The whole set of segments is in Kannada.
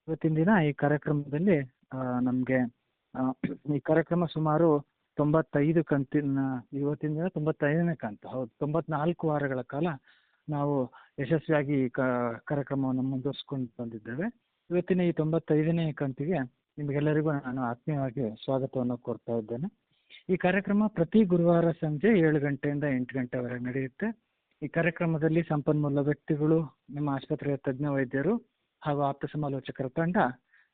ಇವತ್ತಿನ ದಿನ ಈ ಕಾರ್ಯಕ್ರಮದಲ್ಲಿ ನಮಗೆ ಈ ಕಾರ್ಯಕ್ರಮ ಸುಮಾರು 95 ಕಂತಿನ, ಇವತ್ತಿನ ದಿನ 95ನೇ ಕಂತು. ಹೌದು, 94 ವಾರಗಳ ಕಾಲ ನಾವು ಯಶಸ್ವಿಯಾಗಿ ಈ ಕಾರ್ಯಕ್ರಮವನ್ನು ಮುಂದುವರಿಸ್ಕೊಂಡು ಬಂದಿದ್ದೇವೆ. ಇವತ್ತಿನ ಈ 95ನೇ ಕಂತಿಗೆ ನಿಮಗೆಲ್ಲರಿಗೂ ನಾನು ಆತ್ಮೀಯವಾಗಿ ಸ್ವಾಗತವನ್ನು ಕೋರ್ತಾ ಇದ್ದೇನೆ. ಈ ಕಾರ್ಯಕ್ರಮ ಪ್ರತಿ ಗುರುವಾರ ಸಂಜೆ 7 ಗಂಟೆಯಿಂದ 8 ಗಂಟೆವರೆಗೆ ನಡೆಯುತ್ತೆ. ಈ ಕಾರ್ಯಕ್ರಮದಲ್ಲಿ ಸಂಪನ್ಮೂಲ ವ್ಯಕ್ತಿಗಳು, ನಿಮ್ಮ ಆಸ್ಪತ್ರೆಯ ತಜ್ಞ ವೈದ್ಯರು ಹಾಗೂ ಆಪ್ತ ಸಮಾಲೋಚಕರ ತಂಡ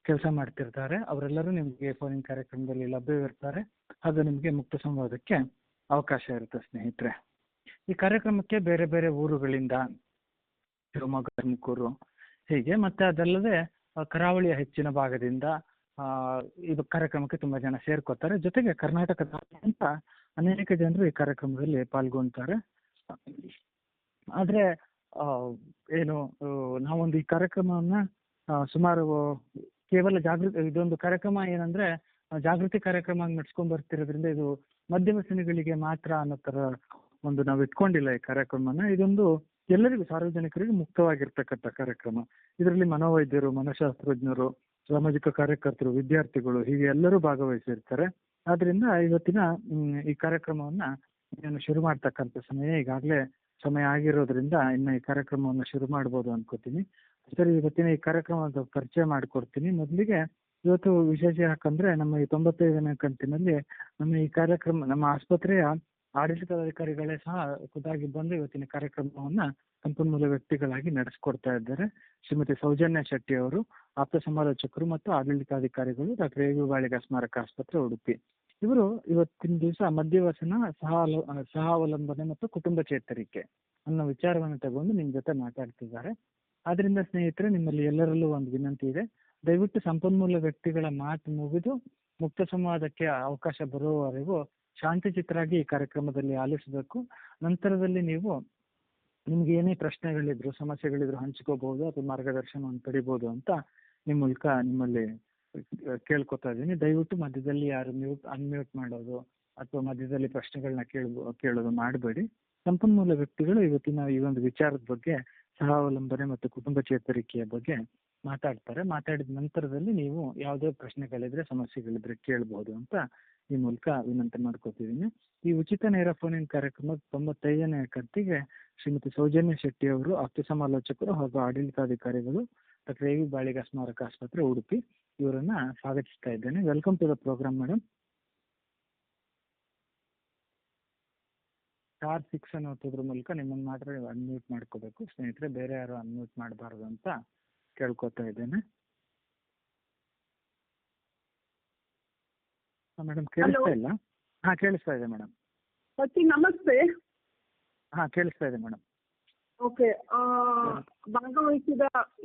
ಕೆಲಸ ಮಾಡ್ತಿರ್ತಾರೆ. ಅವರೆಲ್ಲರೂ ನಿಮಗೆ ಫೋನಿನ ಕಾರ್ಯಕ್ರಮದಲ್ಲಿ ಲಭ್ಯವಿರ್ತಾರೆ ಹಾಗೂ ನಿಮಗೆ ಮುಕ್ತ ಸಂವಾದಕ್ಕೆ ಅವಕಾಶ ಇರುತ್ತೆ ಸ್ನೇಹಿತರೆ. ಈ ಕಾರ್ಯಕ್ರಮಕ್ಕೆ ಬೇರೆ ಬೇರೆ ಊರುಗಳಿಂದ, ಶಿವಮೊಗ್ಗ, ತುಮಕೂರು ಹೀಗೆ, ಮತ್ತೆ ಅದಲ್ಲದೆ ಕರಾವಳಿಯ ಹೆಚ್ಚಿನ ಭಾಗದಿಂದ ಇದು ಕಾರ್ಯಕ್ರಮಕ್ಕೆ ತುಂಬಾ ಜನ ಸೇರ್ಕೋತಾರೆ. ಜೊತೆಗೆ ಕರ್ನಾಟಕದಾದ್ಯಂತ ಅನೇಕ ಜನರು ಈ ಕಾರ್ಯಕ್ರಮದಲ್ಲಿ ಪಾಲ್ಗೊಳ್ತಾರೆ. ಆದ್ರೆ ಏನು ನಾವೊಂದು ಈ ಕಾರ್ಯಕ್ರಮವನ್ನ ಸುಮಾರು ಕೇವಲ ಇದೊಂದು ಕಾರ್ಯಕ್ರಮ ಏನಂದ್ರೆ ಜಾಗೃತಿ ಕಾರ್ಯಕ್ರಮ ನಡೆಸ್ಕೊಂಡ್ ಬರ್ತಿರೋದ್ರಿಂದ ಇದು ಮಧ್ಯವಸನಿಗಳಿಗೆ ಮಾತ್ರ ಅನ್ನೋ ತರ ಒಂದು ನಾವು ಇಟ್ಕೊಂಡಿಲ್ಲ ಈ ಕಾರ್ಯಕ್ರಮನ. ಇದೊಂದು ಎಲ್ಲರಿಗೂ, ಸಾರ್ವಜನಿಕರಿಗೆ ಮುಕ್ತವಾಗಿರ್ತಕ್ಕಂಥ ಕಾರ್ಯಕ್ರಮ. ಇದರಲ್ಲಿ ಮನೋವೈದ್ಯರು, ಮನಃಶಾಸ್ತ್ರಜ್ಞರು, ಸಾಮಾಜಿಕ ಕಾರ್ಯಕರ್ತರು, ವಿದ್ಯಾರ್ಥಿಗಳು ಹೀಗೆ ಎಲ್ಲರೂ ಭಾಗವಹಿಸಿರ್ತಾರೆ. ಆದ್ರಿಂದ ಇವತ್ತಿನ ಈ ಕಾರ್ಯಕ್ರಮವನ್ನ ನಾನು ಶುರು ಮಾಡ್ತಕ್ಕಂಥ ಈಗಾಗಲೇ ಸಮಯ ಆಗಿರೋದ್ರಿಂದ ಇನ್ನು ಈ ಕಾರ್ಯಕ್ರಮವನ್ನು ಶುರು ಮಾಡ್ಬೋದು ಅನ್ಕೋತೀನಿ. ಸರಿ, ಇವತ್ತಿನ ಈ ಕಾರ್ಯಕ್ರಮದ ಪರಿಚಯ ಮಾಡಿಕೊಡ್ತೀನಿ. ಮೊದಲಿಗೆ ಇವತ್ತು ವಿಶೇಷ ಯಾಕಂದ್ರೆ ನಮ್ಮ ಈ 95ನೇ ಕಂತಿನಲ್ಲಿ ಈ ಕಾರ್ಯಕ್ರಮ ನಮ್ಮ ಆಸ್ಪತ್ರೆಯ ಆಡಳಿತಾಧಿಕಾರಿಗಳೇ ಸಹ ಖುದ್ದಾಗಿ ಬಂದು ಇವತ್ತಿನ ಕಾರ್ಯಕ್ರಮವನ್ನ ಸಂಪನ್ಮೂಲ ವ್ಯಕ್ತಿಗಳಾಗಿ ನಡೆಸ್ಕೊಡ್ತಾ ಇದ್ದಾರೆ. ಶ್ರೀಮತಿ ಸೌಜನ್ಯ ಶೆಟ್ಟಿ ಅವರು, ಆಪ್ತ ಸಮಾಲೋಚಕರು ಮತ್ತು ಆಡಳಿತಾಧಿಕಾರಿಗಳು, ಡಾಕ್ಟರ್ ಎ ವಿ ಬಾಳಿಗ ಸ್ಮಾರಕ ಆಸ್ಪತ್ರೆ, ಉಡುಪಿ. ಇವರು ಇವತ್ತಿನ ದಿವಸ ಮಧ್ಯವಸನ, ಸಹ ಅವಲಂಬನೆ ಮತ್ತು ಕುಟುಂಬ ಚೇತರಿಕೆ ಅನ್ನೋ ವಿಚಾರವನ್ನು ತಗೊಂಡು ನಿಮ್ ಜೊತೆ ಮಾತಾಡ್ತಿದ್ದಾರೆ. ಆದ್ರಿಂದ ಸ್ನೇಹಿತರೆ, ನಿಮ್ಮಲ್ಲಿ ಎಲ್ಲರಲ್ಲೂ ಒಂದು ವಿನಂತಿ ಇದೆ. ದಯವಿಟ್ಟು ಸಂಪನ್ಮೂಲ ವ್ಯಕ್ತಿಗಳ ಮಾತು ಮುಗಿದು ಮುಕ್ತ ಸಂವಾದಕ್ಕೆ ಅವಕಾಶ ಬರುವವರೆಗೂ ಶಾಂತಿಚಿತ್ತರಾಗಿ ಈ ಕಾರ್ಯಕ್ರಮದಲ್ಲಿ ಆಲಿಸಬೇಕು. ನಂತರದಲ್ಲಿ ನೀವು ನಿಮ್ಗೆ ಏನೇ ಪ್ರಶ್ನೆಗಳಿದ್ರು, ಸಮಸ್ಯೆಗಳಿದ್ರು ಹಂಚ್ಕೋಬಹುದು ಅಥವಾ ಮಾರ್ಗದರ್ಶನವನ್ನು ಪಡಿಬಹುದು ಅಂತ ನಿಮ್ಮ ಮೂಲಕ ನಿಮ್ಮಲ್ಲಿ ಕೇಳ್ಕೊತಾ ಇದ್ದೀನಿ. ದಯವಿಟ್ಟು ಮಧ್ಯದಲ್ಲಿ ಯಾರು ಅನ್ಮ್ಯೂಟ್ ಮಾಡೋದು ಅಥವಾ ಮಧ್ಯದಲ್ಲಿ ಪ್ರಶ್ನೆಗಳನ್ನ ಕೇಳೋದು ಮಾಡಬೇಡಿ. ಸಂಪನ್ಮೂಲ ವ್ಯಕ್ತಿಗಳು ಇವತ್ತಿನ ಈ ಒಂದು ವಿಚಾರದ ಬಗ್ಗೆ, ಸಹಾವಲಂಬನೆ ಮತ್ತು ಕುಟುಂಬ ಚೇತರಿಕೆಯ ಬಗ್ಗೆ ಮಾತಾಡಿದ ನಂತರದಲ್ಲಿ ನೀವು ಯಾವುದೇ ಪ್ರಶ್ನೆಗಳಿದ್ರೆ, ಸಮಸ್ಯೆಗಳಿದ್ರೆ ಕೇಳಬಹುದು ಅಂತ ಈ ಮೂಲಕ ವಿನಂತಿ ಮಾಡ್ಕೋತಿದ್ದೀನಿ. ಈ ಉಚಿತ ನೇರ ಫೋನಿನ ಕಾರ್ಯಕ್ರಮ 95ನೇ ಕಂತಿಗೆ ಶ್ರೀಮತಿ ಸೌಜನ್ಯ ಶೆಟ್ಟಿ ಅವರು, ಆಪ್ತ ಸಮಾಲೋಚಕರು ಹಾಗೂ ಆಡಳಿತಾಧಿಕಾರಿಗಳು, ಡಾಕ್ಟರ್ ಎ ವಿ ಬಾಳಿಗ ಸ್ಮಾರಕ ಆಸ್ಪತ್ರೆ, ಉಡುಪಿ, ಇವರನ್ನ ಸ್ವಾಗತಿಸ್ತಾ ಇದ್ದೇನೆ. Welcome to the program madam. Star 6 ಅನ್ನು ಒತ್ತೋದ್ರ ಮೂಲಕ ನಿಮ್ಮನ್ನು ಮಾತ್ರ ನೀವು ಅನ್ಮ್ಯೂಟ್ ಮಾಡ್ಕೋಬೇಕು ಸ್ನೇಹಿತರೆ, ಬೇರೆ ಯಾರು ಅನ್ಮ್ಯೂಟ್ ಮಾಡಬಾರದು ಅಂತ ಕೇಳ್ಕೊತಾ ಇದ್ದೇನೆ. ಮೇಡಮ್ ಕೇಳಿಸ್ತಾ ಇಲ್ಲ? ಹಾ, ಕೇಳಿಸ್ತಾ ಇದೆ ಮೇಡಮ್. ನಮಸ್ತೆ. ಹಾ, ಕೇಳಿಸ್ತಾ ಇದೆ ಮೇಡಮ್. ಓಕೆ,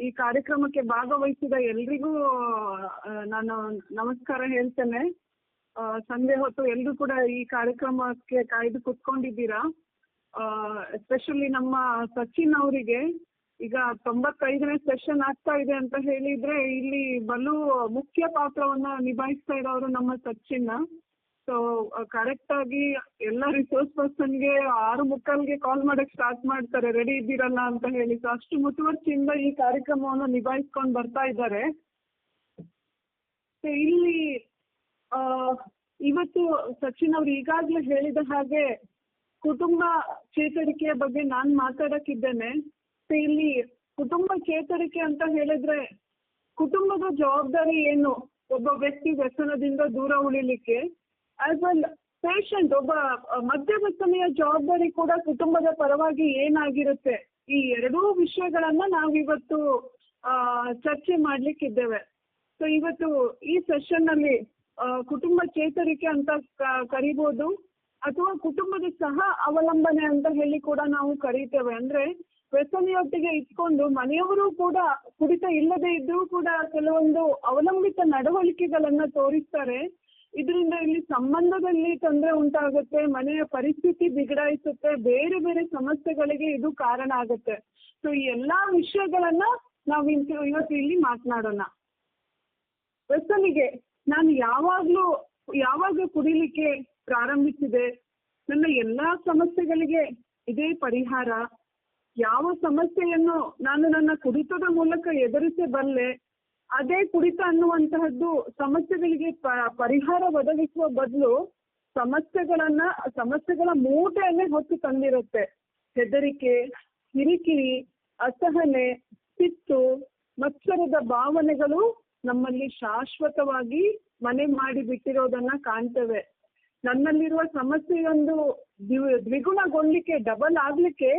ಈ ಕಾರ್ಯಕ್ರಮಕ್ಕೆ ಭಾಗವಹಿಸಿದ ಎಲ್ರಿಗೂ ನಾನು ನಮಸ್ಕಾರ ಹೇಳ್ತೇನೆ. ಸಂಜೆ ಹೊತ್ತು ಎಲ್ರೂ ಕೂಡ ಈ ಕಾರ್ಯಕ್ರಮಕ್ಕೆ ಕಾಯ್ದು ಕುತ್ಕೊಂಡಿದ್ದೀರಾ. ಎಸ್ಪೆಷಲಿ ನಮ್ಮ ಸಚಿನ್ ಅವರಿಗೆ ಈಗ 95ನೇ ಸೆಷನ್ ಆಗ್ತಾ ಇದೆ ಅಂತ ಹೇಳಿದ್ರೆ ಇಲ್ಲಿ ಬಲು ಮುಖ್ಯ ಪಾತ್ರವನ್ನ ನಿಭಾಯಿಸ್ತಾ ಇರೋರು ನಮ್ಮ ಸಚಿನ್. ಸೊ ಕರೆಕ್ಟ್ ಆಗಿ ಎಲ್ಲ ರಿಸೋರ್ಸ್ ಪರ್ಸನ್ಗೆ 6:45ಗೆ ಕಾಲ್ ಮಾಡಕ್ ಸ್ಟಾರ್ಟ್ ಮಾಡ್ತಾರೆ, ರೆಡಿ ಇದ್ದೀರಲ್ಲ ಅಂತ ಹೇಳಿ. ಸೊ ಅಷ್ಟು ಮುತುವರ್ಜಿಯಿಂದ ಈ ಕಾರ್ಯಕ್ರಮವನ್ನು ನಿಭಾಯಿಸ್ಕೊಂಡು ಬರ್ತಾ ಇದ್ದಾರೆ. ಇಲ್ಲಿ ಇವತ್ತು ಸಚಿನ್ ಅವರು ಈಗಾಗಲೇ ಹೇಳಿದ ಹಾಗೆ ಕುಟುಂಬ ಚೇತರಿಕೆಯ ಬಗ್ಗೆ ನಾನು ಮಾತಾಡಕ್ಕಿದ್ದೇನೆ. ಇಲ್ಲಿ ಕುಟುಂಬ ಚೇತರಿಕೆ ಅಂತ ಹೇಳಿದ್ರೆ ಕುಟುಂಬದ ಜವಾಬ್ದಾರಿ ಏನು, ಒಬ್ಬ ವ್ಯಕ್ತಿ ವ್ಯಸನದಿಂದ ದೂರ ಉಳಿಲಿಕ್ಕೆ. ಆಸ್ ವೆಲ್ ಪೇಷಂಟ್, ಒಬ್ಬ ಮಧ್ಯವಸನೆಯ ಜವಾಬ್ದಾರಿ ಕೂಡ ಕುಟುಂಬದ ಪರವಾಗಿ ಏನಾಗಿರುತ್ತೆ, ಈ ಎರಡೂ ವಿಷಯಗಳನ್ನ ನಾವಿವತ್ತು ಚರ್ಚೆ ಮಾಡ್ಲಿಕ್ಕಿದ್ದೇವೆ. ಸೊ ಇವತ್ತು ಈ ಸೆಷನ್ ಅಲ್ಲಿ ಕುಟುಂಬ ಚೇತರಿಕೆ ಅಂತ ಕರಿಬೋದು, ಅಥವಾ ಕುಟುಂಬದ ಸಹ ಅವಲಂಬನೆ ಅಂತ ಹೇಳಿ ಕೂಡ ನಾವು ಕರೀತೇವೆ. ಅಂದ್ರೆ ವ್ಯಸನಿಯೊಟ್ಟಿಗೆ ಇಟ್ಕೊಂಡು ಮನೆಯವರು ಕೂಡ ಕುಡಿತ ಇಲ್ಲದೆ ಇದ್ರೂ ಕೂಡ ಕೆಲವೊಂದು ಅವಲಂಬಿತ ನಡವಳಿಕೆಗಳನ್ನ ತೋರಿಸ್ತಾರೆ. ಇದರಿಂದ ಇಲ್ಲಿ ಸಂಬಂಧದಲ್ಲಿ ತೊಂದರೆ ಉಂಟಾಗುತ್ತೆ, ಮನೆಯ ಪರಿಸ್ಥಿತಿ ಬಿಗಡಾಯಿಸುತ್ತೆ, ಬೇರೆ ಬೇರೆ ಸಮಸ್ಯೆಗಳಿಗೆ ಇದು ಕಾರಣ ಆಗುತ್ತೆ. ಸೊ ಈ ಎಲ್ಲಾ ವಿಷಯಗಳನ್ನ ನಾವು ಇವತ್ತು ಇಲ್ಲಿ ಮಾತನಾಡೋಣ. ವ್ಯಸನಿಗೆ ನಾನು ಯಾವಾಗ ಕುಡಿಲಿಕ್ಕೆ ಪ್ರಾರಂಭಿಸಿದೆ, ನನ್ನ ಎಲ್ಲಾ ಸಮಸ್ಯೆಗಳಿಗೆ ಇದೇ ಪರಿಹಾರ, ಯಾವ ಸಮಸ್ಯೆಯನ್ನು ನಾನು ನನ್ನ ಕುಡಿತದ ಮೂಲಕ ಎದುರಿಸಬಲ್ಲೆ, ಅದೇ ಕುಡಿತ ಅನ್ನುವಂತಹದ್ದು ಸಮಸ್ಯೆಗಳಿಗೆ ಪರಿಹಾರ ಒದಗಿಸುವ ಬದಲು ಸಮಸ್ಯೆಗಳ ಮೂಟೆಯನ್ನೇ ಹೊತ್ತು ತಂದಿರುತ್ತೆ. ಹೆದರಿಕೆ, ಕಿರಿಕಿರಿ, ಅಸಹನೆ, ಸಿಟ್ಟು, ಮತ್ಸರದ ಭಾವನೆಗಳು ನಮ್ಮಲ್ಲಿ ಶಾಶ್ವತವಾಗಿ ಮನೆ ಮಾಡಿ ಬಿಟ್ಟಿರೋದನ್ನ ಕಾಣ್ತೇವೆ. ನನ್ನಲ್ಲಿರುವ ಸಮಸ್ಯೆಯೊಂದು ದ್ವಿಗುಣಗೊಳ್ಳಿಕ್ಕೆ, ಡಬಲ್ ಆಗ್ಲಿಕ್ಕೆ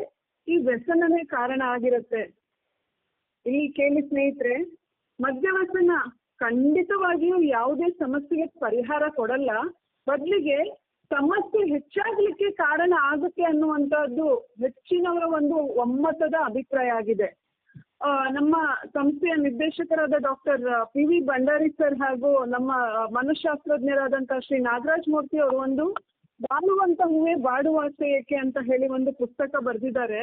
ಈ ವ್ಯಸನನೇ ಕಾರಣ ಆಗಿರುತ್ತೆ. ಇಲ್ಲಿ ಕೇಳಿ ಸ್ನೇಹಿತರೆ, ಮದ್ಯವ್ಯಸನ ಖಂಡಿತವಾಗಿಯೂ ಯಾವುದೇ ಸಮಸ್ಯೆಗೆ ಪರಿಹಾರ ಕೊಡಲ್ಲ, ಬದಲಿಗೆ ಸಮಸ್ಯೆ ಹೆಚ್ಚಾಗ್ಲಿಕ್ಕೆ ಕಾರಣ ಆಗುತ್ತೆ ಅನ್ನುವಂಥದ್ದು ಹೆಚ್ಚಿನವರ ಒಂದು ಒಮ್ಮತದ ಅಭಿಪ್ರಾಯ ಆಗಿದೆ. ನಮ್ಮ ಸಂಸ್ಥೆಯ ನಿರ್ದೇಶಕರಾದ ಡಾಕ್ಟರ್ PV ಭಂಡಾರಿ ಸರ್ ಹಾಗೂ ನಮ್ಮ ಮನಃಶಾಸ್ತ್ರಜ್ಞರಾದಂತಹ ಶ್ರೀ ನಾಗರಾಜ್ ಮೂರ್ತಿ ಅವರು ಒಂದು ಬಾಳುವಂತ ಹೂವೇ ಬಾಡುವ ಏಕೆ ಅಂತ ಹೇಳಿ ಒಂದು ಪುಸ್ತಕ ಬರೆದಿದ್ದಾರೆ.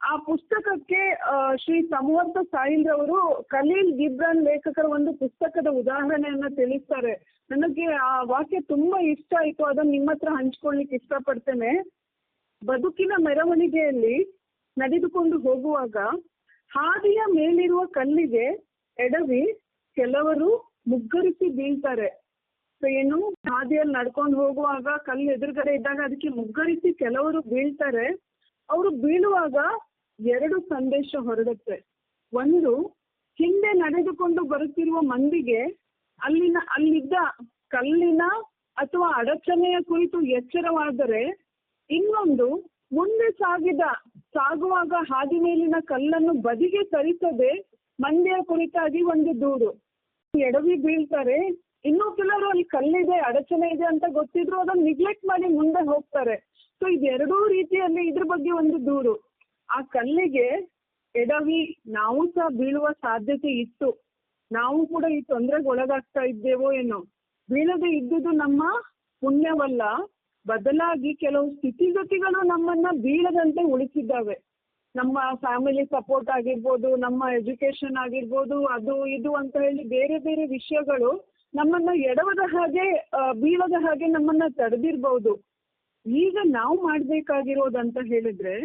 ಆ ಪುಸ್ತಕಕ್ಕೆ ಶ್ರೀ ಸಮವರ್ತ ಸಾಹಿಲ್ ರವರು ಖಲೀಲ್ ಗಿಬ್ರಾನ್ ಲೇಖಕರ ಒಂದು ಪುಸ್ತಕದ ಉದಾಹರಣೆಯನ್ನ ತಿಳಿಸ್ತಾರೆ. ನನಗೆ ಆ ವಾಕ್ಯ ತುಂಬಾ ಇಷ್ಟ ಆಯ್ತು, ಅದನ್ನ ನಿಮ್ಮ ಹತ್ರ ಹಂಚ್ಕೊಳ್ಲಿಕ್ಕೆ ಇಷ್ಟಪಡ್ತೇನೆ. ಬದುಕಿನ ಮೆರವಣಿಗೆಯಲ್ಲಿ ನಡೆದುಕೊಂಡು ಹೋಗುವಾಗ ಹಾದಿಯ ಮೇಲಿರುವ ಕಲ್ಲಿಗೆ ಎಡವಿ ಕೆಲವರು ಮುಗ್ಗರಿಸಿ ಬೀಳ್ತಾರೆ. ಏನು, ಹಾದಿಯಲ್ಲಿ ನಡ್ಕೊಂಡು ಹೋಗುವಾಗ ಕಲ್ಲು ಎದುರುಗಡೆ ಇದ್ದಾಗ ಅದಕ್ಕೆ ಮುಗ್ಗರಿಸಿ ಕೆಲವರು ಬೀಳ್ತಾರೆ. ಅವರು ಬೀಳುವಾಗ 2 ಸಂದೇಶ ಹೊರಡುತ್ತೆ. ಒಂದು, ಹಿಂದೆ ನಡೆದುಕೊಂಡು ಬರುತ್ತಿರುವ ಮಂದಿಗೆ ಅಲ್ಲಿದ್ದ ಕಲ್ಲಿನ ಅಥವಾ ಅಡಚಣೆಯ ಕುರಿತು ಎಚ್ಚರವಾದರೆ, ಇನ್ನೊಂದು, ಮುಂದೆ ಸಾಗುವಾಗ ಹಾದಿ ಮೇಲಿನ ಕಲ್ಲನ್ನು ಬದಿಗೆ ಸರಿಸದೆ ಮಂದಿಯ ಕುರಿತಾಗಿ ಒಂದು ದೂರು. ಎಡವಿ ಬೀಳ್ತಾರೆ, ಇನ್ನೂ ಕೆಲವರು ಅಲ್ಲಿ ಕಲ್ಲಿದೆ, ಅಡಚಣೆ ಇದೆ ಅಂತ ಗೊತ್ತಿದ್ರು ಅದನ್ನು ನಿಗ್ಲೆಕ್ಟ್ ಮಾಡಿ ಮುಂದೆ ಹೋಗ್ತಾರೆ. ಸೊ ಇದೆರಡೂ ರೀತಿಯಲ್ಲಿ ಇದ್ರ ಬಗ್ಗೆ ಒಂದು ದೂರು. ಆ ಕಲ್ಲಿಗೆ ಎಡವಿ ನಾವು ಸಹ ಬೀಳುವ ಸಾಧ್ಯತೆ ಇತ್ತು, ನಾವು ಕೂಡ ಈ ತೊಂದರೆಗೆ ಒಳಗಾಗ್ತಾ ಇದ್ದೇವೋ ಏನೋ. ಬೀಳದೆ ಇದ್ದುದು ನಮ್ಮ ಪುಣ್ಯವಲ್ಲ, ಬದಲಾಗಿ ಕೆಲವು ಸ್ಥಿತಿಗತಿಗಳು ನಮ್ಮನ್ನ ಬೀಳದಂತೆ ಉಳಿಸಿದ್ದಾವೆ. ನಮ್ಮ ಫ್ಯಾಮಿಲಿ ಸಪೋರ್ಟ್ ಆಗಿರ್ಬೋದು, ನಮ್ಮ ಎಜುಕೇಶನ್ ಆಗಿರ್ಬೋದು, ಅದು ಇದು ಅಂತ ಹೇಳಿ ಬೇರೆ ಬೇರೆ ವಿಷಯಗಳು ನಮ್ಮನ್ನ ಎಡವದ ಹಾಗೆ ಬೀಳದ ಹಾಗೆ ನಮ್ಮನ್ನ ತಡೆದಿರ್ಬೋದು. ಈಗ ನಾವು ಮಾಡ್ಬೇಕಾಗಿರೋದಂತ ಹೇಳಿದ್ರೆ,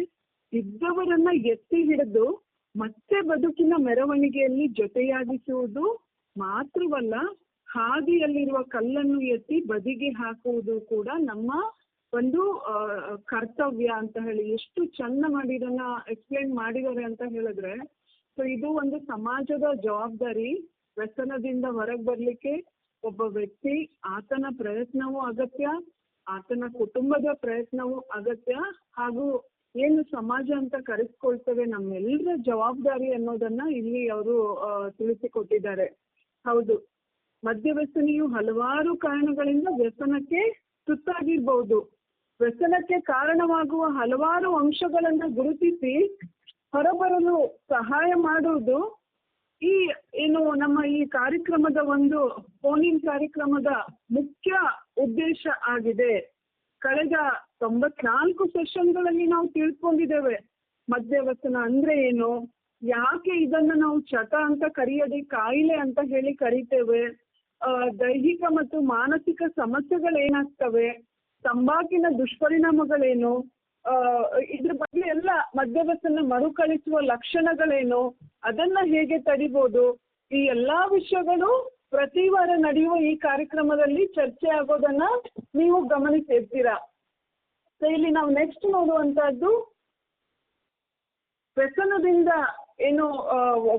ಇದ್ದವರನ್ನ ಎತ್ತಿ ಹಿಡಿದು ಮತ್ತೆ ಬದುಕಿನ ಮೆರವಣಿಗೆಯಲ್ಲಿ ಜೊತೆಯಾಗಿಸುವುದು ಮಾತ್ರವಲ್ಲ, ಹಾದಿಯಲ್ಲಿರುವ ಕಲ್ಲನ್ನು ಎತ್ತಿ ಬದಿಗೆ ಹಾಕುವುದು ಕೂಡ ನಮ್ಮ ಒಂದು ಕರ್ತವ್ಯ ಅಂತ ಹೇಳಿ ಎಷ್ಟು ಚಂದ ಮಾಡಿ ಇದನ್ನ ಎಕ್ಸ್ಪ್ಲೇನ್ ಮಾಡಿದ್ದಾರೆ ಅಂತ ಹೇಳಿದ್ರೆ. ಸೊ ಇದು ಒಂದು ಸಮಾಜದ ಜವಾಬ್ದಾರಿ. ವ್ಯಸನದಿಂದ ಹೊರಗೆ ಬರ್ಲಿಕ್ಕೆ ಒಬ್ಬ ವ್ಯಕ್ತಿ, ಆತನ ಪ್ರಯತ್ನವೂ ಅಗತ್ಯ, ಆತನ ಕುಟುಂಬದ ಪ್ರಯತ್ನವೂ ಅಗತ್ಯ, ಹಾಗೂ ಏನು ಸಮಾಜ ಅಂತ ಕರೆಸ್ಕೊಳ್ತೇವೆ ನಮ್ಮೆಲ್ಲರ ಜವಾಬ್ದಾರಿ ಅನ್ನೋದನ್ನ ಇಲ್ಲಿ ಅವರು ತಿಳಿಸಿಕೊಟ್ಟಿದ್ದಾರೆ. ಹೌದು, ಮದ್ಯವ್ಯಸನಿಯು ಹಲವಾರು ಕಾರಣಗಳಿಂದ ವ್ಯಸನಕ್ಕೆ ತುತ್ತಾಗಿರ್ಬಹುದು. ವ್ಯಸನಕ್ಕೆ ಕಾರಣವಾಗುವ ಹಲವಾರು ಅಂಶಗಳನ್ನ ಗುರುತಿಸಿ ಹೊರಬರಲು ಸಹಾಯ ಮಾಡುವುದು ನಮ್ಮ ಈ ಕಾರ್ಯಕ್ರಮದ ಒಂದು ಫೋನ್-ಇನ್ ಕಾರ್ಯಕ್ರಮದ ಮುಖ್ಯ ಉದ್ದೇಶ ಆಗಿದೆ. ಕಳೆದ 94 ಸೆಷನ್ಗಳಲ್ಲಿ ನಾವು ತಿಳ್ಕೊಂಡಿದ್ದೇವೆ ಮದ್ಯವ್ಯಸನ ಅಂದ್ರೆ ಏನು, ಯಾಕೆ ಇದನ್ನ ನಾವು ಚಟ ಅಂತ ಕರೆಯದೆ ಕಾಯಿಲೆ ಅಂತ ಹೇಳಿ ಕರಿತೇವೆ, ದೈಹಿಕ ಮತ್ತು ಮಾನಸಿಕ ಸಮಸ್ಯೆಗಳೇನಾಗ್ತವೆ, ತಂಬಾಕಿನ ದುಷ್ಪರಿಣಾಮಗಳೇನು, ಇದ್ರ ಬಗ್ಗೆ ಎಲ್ಲ ಮದ್ಯವ್ಯಸನ ಮರುಕಳಿಸುವ ಲಕ್ಷಣಗಳೇನು, ಅದನ್ನ ಹೇಗೆ ತಡಿಬೋದು, ಈ ಎಲ್ಲಾ ವಿಷಯಗಳು ಪ್ರತಿ ವಾರ ನಡೆಯುವ ಈ ಕಾರ್ಯಕ್ರಮದಲ್ಲಿ ಚರ್ಚೆ ಆಗೋದನ್ನ ನೀವು ಗಮನಿಸಿರ್ತೀರಾ. ಸೊ ಇಲ್ಲಿ ನಾವು ನೆಕ್ಸ್ಟ್ ನೋಡುವಂತಹದ್ದು, ವ್ಯಸನದಿಂದ ಏನು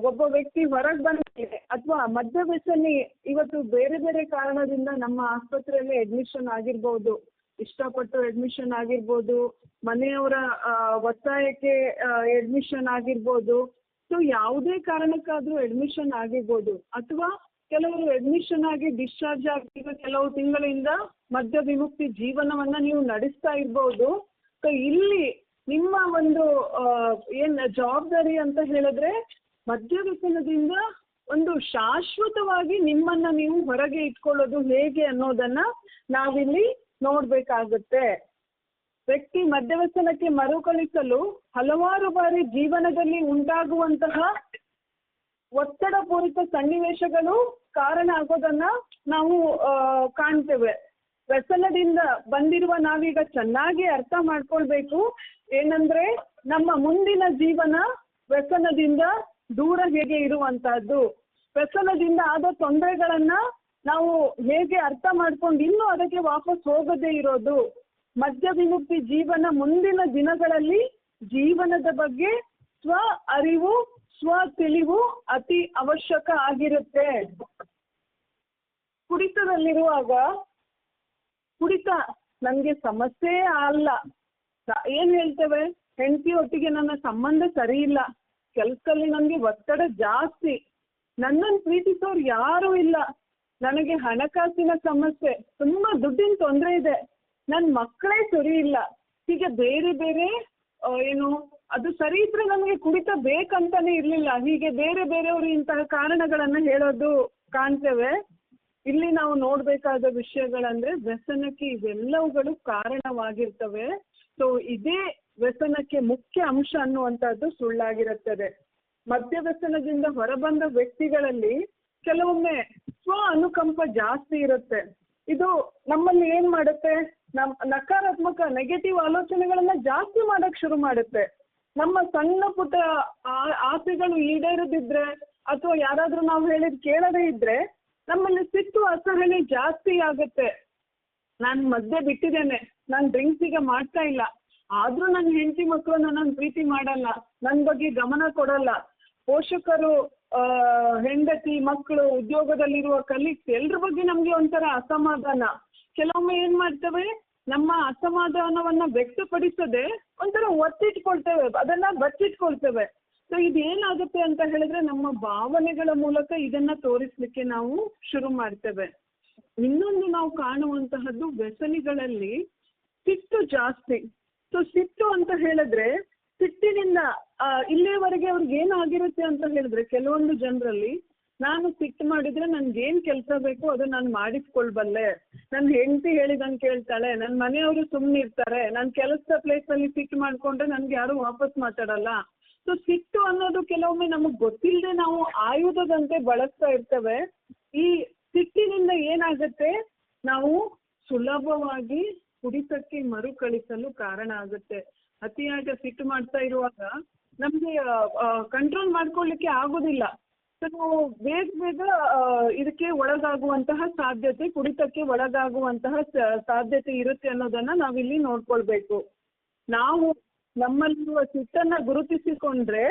ಒಬ್ಬ ವ್ಯಕ್ತಿ ಹೊರಗೆ ಬಂದಿದೆ ಅಥವಾ ಮದ್ಯವ್ಯಸನಿ ಇವತ್ತು ಬೇರೆ ಬೇರೆ ಕಾರಣದಿಂದ ನಮ್ಮ ಆಸ್ಪತ್ರೆಯಲ್ಲಿ ಅಡ್ಮಿಷನ್ ಆಗಿರ್ಬೋದು, ಇಷ್ಟಪಟ್ಟು ಅಡ್ಮಿಷನ್ ಆಗಿರ್ಬೋದು, ಮನೆಯವರ ಒತ್ತಾಯಕ್ಕೆ ಅಡ್ಮಿಷನ್ ಆಗಿರ್ಬೋದು. ಸೊ ಯಾವುದೇ ಕಾರಣಕ್ಕಾದ್ರೂ ಅಡ್ಮಿಷನ್ ಆಗಿರ್ಬೋದು, ಅಥವಾ ಕೆಲವರು ಅಡ್ಮಿಷನ್ ಆಗಿ ಡಿಸ್ಚಾರ್ಜ್ ಆಗಿ ಕೆಲವು ತಿಂಗಳಿಂದ ಮದ್ಯ ವಿಮುಕ್ತಿ ಜೀವನವನ್ನ ನೀವು ನಡೆಸ್ತಾ ಇರ್ಬೋದು. ಸೊ ಇಲ್ಲಿ ನಿಮ್ಮ ಒಂದು ಜವಾಬ್ದಾರಿ ಅಂತ ಹೇಳಿದ್ರೆ, ಮದ್ಯವ್ಯಸನದಿಂದ ಒಂದು ಶಾಶ್ವತವಾಗಿ ನಿಮ್ಮನ್ನ ನೀವು ಹೊರಗೆ ಇಟ್ಕೊಳ್ಳೋದು ಹೇಗೆ ಅನ್ನೋದನ್ನ ನಾವಿಲ್ಲಿ ನೋಡ್ಬೇಕಾಗುತ್ತೆ. ವ್ಯಕ್ತಿ ಮದ್ಯವ್ಯಸನಕ್ಕೆ ಮರುಕಳಿಸಲು ಹಲವಾರು ಬಾರಿ ಜೀವನದಲ್ಲಿ ಉಂಟಾಗುವಂತಹ ಒತ್ತಡಪೂರಿತ ಸನ್ನಿವೇಶಗಳು ಕಾರಣ ಆಗೋದನ್ನ ನಾವು ಕಾಣ್ತೇವೆ. ವ್ಯಸನದಿಂದ ಬಂದಿರುವ ನಾವೀಗ ಚೆನ್ನಾಗಿ ಅರ್ಥ ಮಾಡ್ಕೊಳ್ಬೇಕು ಏನಂದ್ರೆ, ನಮ್ಮ ಮುಂದಿನ ಜೀವನ ವ್ಯಸನದಿಂದ ದೂರ ಹೇಗೆ ಇರುವಂತಹದ್ದು. ವ್ಯಸನದಿಂದ ಆದ ತೊಂದರೆಗಳನ್ನ ನಾವು ಹೇಗೆ ಅರ್ಥ ಮಾಡ್ಕೊಂಡು ಇನ್ನೂ ಅದಕ್ಕೆ ವಾಪಸ್ ಹೋಗದೇ ಇರೋದು. ಮದ್ಯ ವಿಮುಕ್ತಿ ಜೀವನ ಮುಂದಿನ ದಿನಗಳಲ್ಲಿ ಜೀವನದ ಬಗ್ಗೆ ಸ್ವ ಅರಿವು, ಸ್ವ ತಿಳಿವು ಅತಿ ಅವಶ್ಯಕ ಆಗಿರುತ್ತೆ. ಕುಡಿತದಲ್ಲಿರುವಾಗ ಕುಡಿತ ನನಗೆ ಸಮಸ್ಯೆ ಅಲ್ಲ. ಏನ್ ಹೇಳ್ತೇವೆ, ಹೆಂಡತಿ ಒಟ್ಟಿಗೆ ನನ್ನ ಸಂಬಂಧ ಸರಿ ಇಲ್ಲ, ಕೆಲಸದಲ್ಲಿ ನನಗೆ ಒತ್ತಡ ಜಾಸ್ತಿ, ನನ್ನನ್ನು ಪ್ರೀತಿಸೋರು ಯಾರೂ ಇಲ್ಲ, ನನಗೆ ಹಣಕಾಸಿನ ಸಮಸ್ಯೆ, ತುಂಬಾ ದುಡ್ಡಿನ ತೊಂದರೆ ಇದೆ, ನನ್ನ ಮಕ್ಕಳೇ ಸರಿ ಇಲ್ಲ, ಹೀಗೆ ಬೇರೆ ಬೇರೆ ಏನು ಅದು ಸರಿ ಇದ್ರೆ ನನಗೆ ಕುಡಿತ ಬೇಕಂತಾನೆ ಇರ್ಲಿಲ್ಲ, ಹೀಗೆ ಬೇರೆ ಬೇರೆಯವರು ಇಂತಹ ಕಾರಣಗಳನ್ನ ಹೇಳೋದು ಕಾಣ್ತೇವೆ. ಇಲ್ಲಿ ನಾವು ನೋಡ್ಬೇಕಾದ ವಿಷಯಗಳಂದ್ರೆ ವ್ಯಸನಕ್ಕೆ ಇವೆಲ್ಲವುಗಳು ಕಾರಣವಾಗಿರ್ತವೆ. ಸೊ ಇದೇ ವ್ಯಸನಕ್ಕೆ ಮುಖ್ಯ ಅಂಶ ಅನ್ನುವಂಥದ್ದು ಸುಳ್ಳಾಗಿರುತ್ತದೆ. ಮದ್ಯ ವ್ಯಸನದಿಂದ ಹೊರಬಂದ ವ್ಯಕ್ತಿಗಳಲ್ಲಿ ಕೆಲವೊಮ್ಮೆ ಸ್ವ ಅನುಕಂಪ ಜಾಸ್ತಿ ಇರುತ್ತೆ. ಇದು ನಮ್ಮಲ್ಲಿ ಏನ್ ಮಾಡುತ್ತೆ, ನಕಾರಾತ್ಮಕ ನೆಗೆಟಿವ್ ಆಲೋಚನೆಗಳನ್ನ ಜಾಸ್ತಿ ಮಾಡಕ್ ಶುರು ಮಾಡುತ್ತೆ. ನಮ್ಮ ಸಣ್ಣ ಪುಟ್ಟ ಆಸೆಗಳು ಈಡೇರದಿದ್ರೆ ಅಥವಾ ಯಾರಾದ್ರೂ ನಾವು ಹೇಳಿದ್ ಕೇಳದೇ ಇದ್ರೆ ನಮ್ಮಲ್ಲಿ ಸಿಟ್ಟು ಅಸಹನೆ ಜಾಸ್ತಿ ಆಗುತ್ತೆ. ನಾನು ಮದ್ಯ ಬಿಟ್ಟಿದ್ದೇನೆ, ನಾನು ಡ್ರಿಂಕ್ಸ್ ಈಗ ಮಾಡ್ತಾ ಇಲ್ಲ, ಆದ್ರೂ ನನ್ನ ಹೆಂಡತಿ ಮಕ್ಕಳು ನನ್ನನ್ನು ಪ್ರೀತಿ ಮಾಡಲ್ಲ, ನನ್ನ ಬಗ್ಗೆ ಗಮನ ಕೊಡಲ್ಲ, ಪೋಷಕರು, ಹೆಂಡತಿ, ಮಕ್ಕಳು, ಉದ್ಯೋಗದಲ್ಲಿರುವ ಕಲೀಗ್ಸ್ ಎಲ್ರ ಬಗ್ಗೆ ನಮ್ಗೆ ಒಂಥರ ಅಸಮಾಧಾನ. ಕೆಲವೊಮ್ಮೆ ಏನ್ ಮಾಡ್ತೇವೆ, ನಮ್ಮ ಅಸಮಾಧಾನವನ್ನ ವ್ಯಕ್ತಪಡಿಸದೆ ಒಂಥರ ಒತ್ತಿಟ್ಕೊಳ್ತೇವೆ, ಅದನ್ನ ಬಚ್ಚಿಟ್ಕೊಳ್ತೇವೆ. ಸೊ ಇದೇನಾಗುತ್ತೆ ಅಂತ ಹೇಳಿದ್ರೆ ನಮ್ಮ ಭಾವನೆಗಳ ಮೂಲಕ ಇದನ್ನ ತೋರಿಸ್ಲಿಕ್ಕೆ ನಾವು ಶುರು ಮಾಡ್ತೇವೆ. ಇನ್ನೊಂದು ನಾವು ಕಾಣುವಂತಹದ್ದು ವ್ಯಸನಿಗಳಲ್ಲಿ ಸಿಟ್ಟು ಜಾಸ್ತಿ. ಸೊ ಸಿಟ್ಟು ಅಂತ ಹೇಳಿದ್ರೆ ಸಿಟ್ಟಿನಿಂದ ಇಲ್ಲಿಯವರೆಗೆ ಅವ್ರಿಗೆ ಏನಾಗಿರುತ್ತೆ ಅಂತ ಹೇಳಿದ್ರೆ ಕೆಲವೊಂದು ಜನರಲ್ಲಿ ನಾನು ಸಿಟ್ಟು ಮಾಡಿದ್ರೆ ನನ್ಗೇನ್ ಕೆಲಸ ಬೇಕು ಅದು ನಾನು ಮಾಡಿಸ್ಕೊಳ್ಬಲ್ಲೆ, ನನ್ನ ಹೆಂಡತಿ ಹೇಳಿದಂಗೆ ಕೇಳ್ತಾಳೆ, ನನ್ನ ಮನೆಯವರು ಸುಮ್ಮನೆ ಇರ್ತಾರೆ, ನಾನು ಕೆಲಸದ ಪ್ಲೇಸಲ್ಲಿ ಸಿಟ್ಟು ಮಾಡ್ಕೊಂಡ್ರೆ ನನ್ಗೆ ಯಾರು ವಾಪಸ್ ಮಾತಾಡಲ್ಲ. ಸೊ ಸಿಟ್ಟು ಅನ್ನೋದು ಕೆಲವೊಮ್ಮೆ ನಮಗ್ ಗೊತ್ತಿಲ್ಲದೆ ನಾವು ಆಯುಧದಂತೆ ಬಳಸ್ತಾ ಇರ್ತೇವೆ. ಈ ಸಿಟ್ಟಿನಿಂದ ಏನಾಗುತ್ತೆ, ನಾವು ಸುಲಭವಾಗಿ ಕುಡಿತಕ್ಕೆ ಮರುಕಳಿಸಲು ಕಾರಣ ಆಗುತ್ತೆ. ಅತಿಯಾದ ಸಿಟ್ಟು ಮಾಡ್ತಾ ಇರುವಾಗ ನಮ್ಗೆ ಕಂಟ್ರೋಲ್ ಮಾಡ್ಕೊಳ್ಳಿಕ್ಕೆ ಆಗೋದಿಲ್ಲ. ಸೊ ನಾವು ಬೇಗ ಬೇಗ ಇದಕ್ಕೆ ಒಳಗಾಗುವಂತಹ ಸಾಧ್ಯತೆ, ಕುಡಿತಕ್ಕೆ ಒಳಗಾಗುವಂತಹ ಸಾಧ್ಯತೆ ಇರುತ್ತೆ ಅನ್ನೋದನ್ನ ನಾವಿಲ್ಲಿ ನೋಡ್ಕೊಳ್ಬೇಕು. ನಾವು ನಮ್ಮಲ್ಲಿರುವ ಸಿಟ್ಟನ್ನ ಗುರುತಿಸಿಕೊಂಡ್ರೆ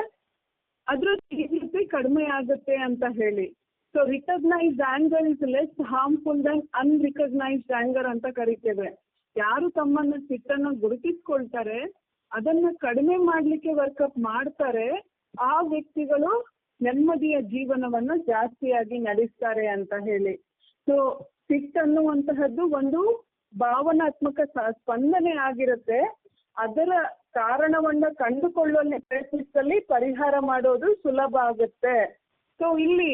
ಅದ್ರ ತೀವ್ರತೆ ಕಡಿಮೆ ಆಗುತ್ತೆ ಅಂತ ಹೇಳಿ. So recognised anger is less harmful than unrecognised anger ಅಂತ ಕರಿತೇವೆ. ಯಾರು ತಮ್ಮನ್ನ ಸಿಟ್ಟನ್ನ ಗುರುತಿಸ್ಕೊಳ್ತಾರೆ, ಅದನ್ನ ಕಡಿಮೆ ಮಾಡ್ಲಿಕ್ಕೆ ವರ್ಕಪ್ ಮಾಡ್ತಾರೆ, ಆ ವ್ಯಕ್ತಿಗಳು ನೆಮ್ಮದಿಯ ಜೀವನವನ್ನ ಜಾಸ್ತಿಯಾಗಿ ನಡೆಸ್ತಾರೆ ಅಂತ ಹೇಳಿ. ಸೊ ಸಿಟ್ಟನ್ನುವಂತಹದ್ದು ಒಂದು ಭಾವನಾತ್ಮಕ ಸ್ಪಂದನೆ ಆಗಿರುತ್ತೆ. ಅದರ ಕಾರಣವನ್ನ ಕಂಡುಕೊಳ್ಳುವಲ್ಲಿ ಪ್ರಯತ್ನಿಸಲಿ ಪರಿಹಾರ ಮಾಡೋದು ಸುಲಭ ಆಗುತ್ತೆ. ಸೊ ಇಲ್ಲಿ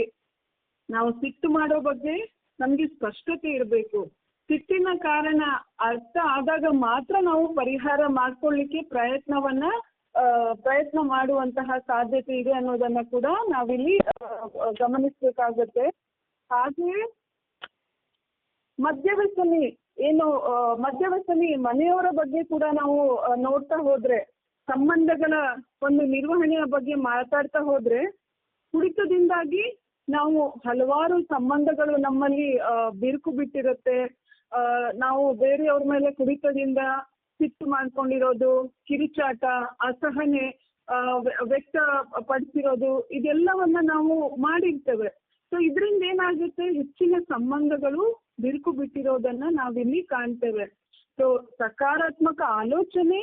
ನಾವು ಸಿಟ್ಟು ಮಾಡೋ ಬಗ್ಗೆ ನಮ್ಗೆ ಸ್ಪಷ್ಟತೆ ಇರಬೇಕು. ಸಿಟ್ಟಿನ ಕಾರಣ ಅರ್ಥ ಆದಾಗ ಮಾತ್ರ ನಾವು ಪರಿಹಾರ ಮಾಡ್ಕೊಳ್ಳಿಕ್ಕೆ ಪ್ರಯತ್ನ ಮಾಡುವಂತಹ ಸಾಧ್ಯತೆ ಇದೆ ಅನ್ನೋದನ್ನ ಕೂಡ ನಾವಿಲ್ಲಿ ಗಮನಿಸಬೇಕಾಗತ್ತೆ. ಹಾಗೆಯೇ ಮದ್ಯವ್ಯಸನಿ ಮನೆಯವರ ಬಗ್ಗೆ ಕೂಡ ನಾವು ನೋಡ್ತಾ ಹೋದ್ರೆ, ಸಂಬಂಧಗಳ ಒಂದು ನಿರ್ವಹಣೆಯ ಬಗ್ಗೆ ಮಾತಾಡ್ತಾ ಹೋದ್ರೆ, ಕುಡಿತದಿಂದಾಗಿ ನಾವು ಹಲವಾರು ಸಂಬಂಧಗಳು ನಮ್ಮಲ್ಲಿ ಬಿರುಕು ಬಿಟ್ಟಿರುತ್ತೆ. ನಾವು ಬೇರೆಯವ್ರ ಮೇಲೆ ಕುಡಿತದಿಂದ ಸಿಟ್ಟು ಮಾಡ್ಕೊಂಡಿರೋದು, ಕಿರುಚಾಟ, ಅಸಹನೆ ವ್ಯಕ್ತಪಡಿಸಿರೋದು, ಇದೆಲ್ಲವನ್ನ ನಾವು ಮಾಡಿರ್ತೇವೆ. ಸೊ ಇದರಿಂದ ಏನಾಗುತ್ತೆ, ಹೆಚ್ಚಿನ ಸಂಬಂಧಗಳು ಬಿರುಕು ಬಿಟ್ಟಿರೋದನ್ನ ನಾವಿಲ್ಲಿ ಕಾಣ್ತೇವೆ. ಸೊ ಸಕಾರಾತ್ಮಕ ಆಲೋಚನೆ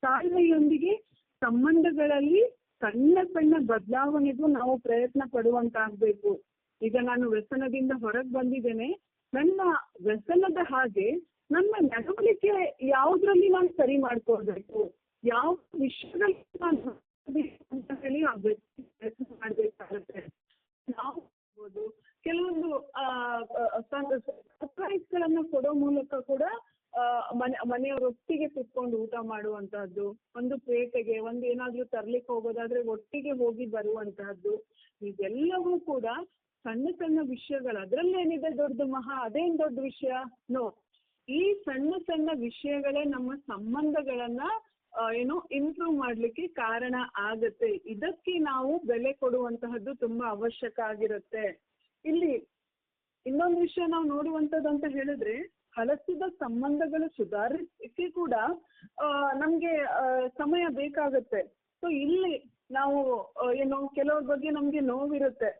ತಾಳ್ಮೆಯೊಂದಿಗೆ ಸಂಬಂಧಗಳಲ್ಲಿ ಸಣ್ಣ ಸಣ್ಣ ಬದಲಾವಣೆಗೂ ನಾವು ಪ್ರಯತ್ನ ಪಡುವಂತಾಗಬೇಕು. ಈಗ ನಾನು ವ್ಯಸನದಿಂದ ಹೊರಗೆ ಬಂದಿದ್ದೇನೆ, ನನ್ನ ವ್ಯಸನದ ಹಾಗೆ ನನ್ನ ನಡವಳಿಕೆ ಯಾವುದ್ರಲ್ಲಿ ನಾನು ಸರಿ ಮಾಡ್ಕೊಳ್ಬೇಕು, ಯಾವ ವಿಷಯದಲ್ಲಿ ನಾನು ಅಂತ ಹೇಳಿ ಆ ವ್ಯಕ್ತಿ ಪ್ರಯತ್ನ ಮಾಡ್ಬೇಕಾಗುತ್ತೆ. ನಾವು ಕೆಲವೊಂದು ಸರ್ಪ್ರೈಸ್ಗಳನ್ನ ಕೊಡೋ ಮೂಲಕ ಕೂಡ ಮನೆಯವರೊಟ್ಟಿಗೆ ಕುತ್ಕೊಂಡು ಊಟ ಮಾಡುವಂತಹದ್ದು, ಒಂದು ಪೇಟೆಗೆ ಒಂದು ಏನಾದ್ರೂ ತರ್ಲಿಕ್ಕೆ ಹೋಗೋದಾದ್ರೆ ಒಟ್ಟಿಗೆ ಹೋಗಿ ಬರುವಂತಹದ್ದು, ಇದೆಲ್ಲವೂ ಕೂಡ ಸಣ್ಣ ಸಣ್ಣ ವಿಷಯಗಳು. ಅದ್ರಲ್ಲೇನಿದೆ ದೊಡ್ಡ ಅದೇನ್ ದೊಡ್ಡ ವಿಷಯ? ನೋ, ಈ ಸಣ್ಣ ಸಣ್ಣ ವಿಷಯಗಳೇ ನಮ್ಮ ಸಂಬಂಧಗಳನ್ನ ಇಂಪ್ರೂವ್ ಮಾಡ್ಲಿಕ್ಕೆ ಕಾರಣ ಆಗತ್ತೆ. ಇದಕ್ಕೆ ನಾವು ಬೆಲೆ ಕೊಡುವಂತಹದ್ದು ತುಂಬಾ ಅವಶ್ಯಕ ಆಗಿರುತ್ತೆ. ಇಲ್ಲಿ ಇನ್ನೊಂದು ವಿಷಯ ನಾವು ನೋಡುವಂಥದ್ದು ಅಂತ ಹೇಳಿದ್ರೆ, ಹಳಸಿದ ಸಂಬಂಧಗಳು ಸುಧಾರಿಸಲಿಕ್ಕೆ ಕೂಡ ನಮಗೆ ಸಮಯ ಬೇಕಾಗುತ್ತೆ. ಸೊ ಇಲ್ಲಿ ನಾವು ಏನೋ ಕೆಲವ್ರ ಬಗ್ಗೆ ನಮಗೆ ನೋವಿರುತ್ತೆ.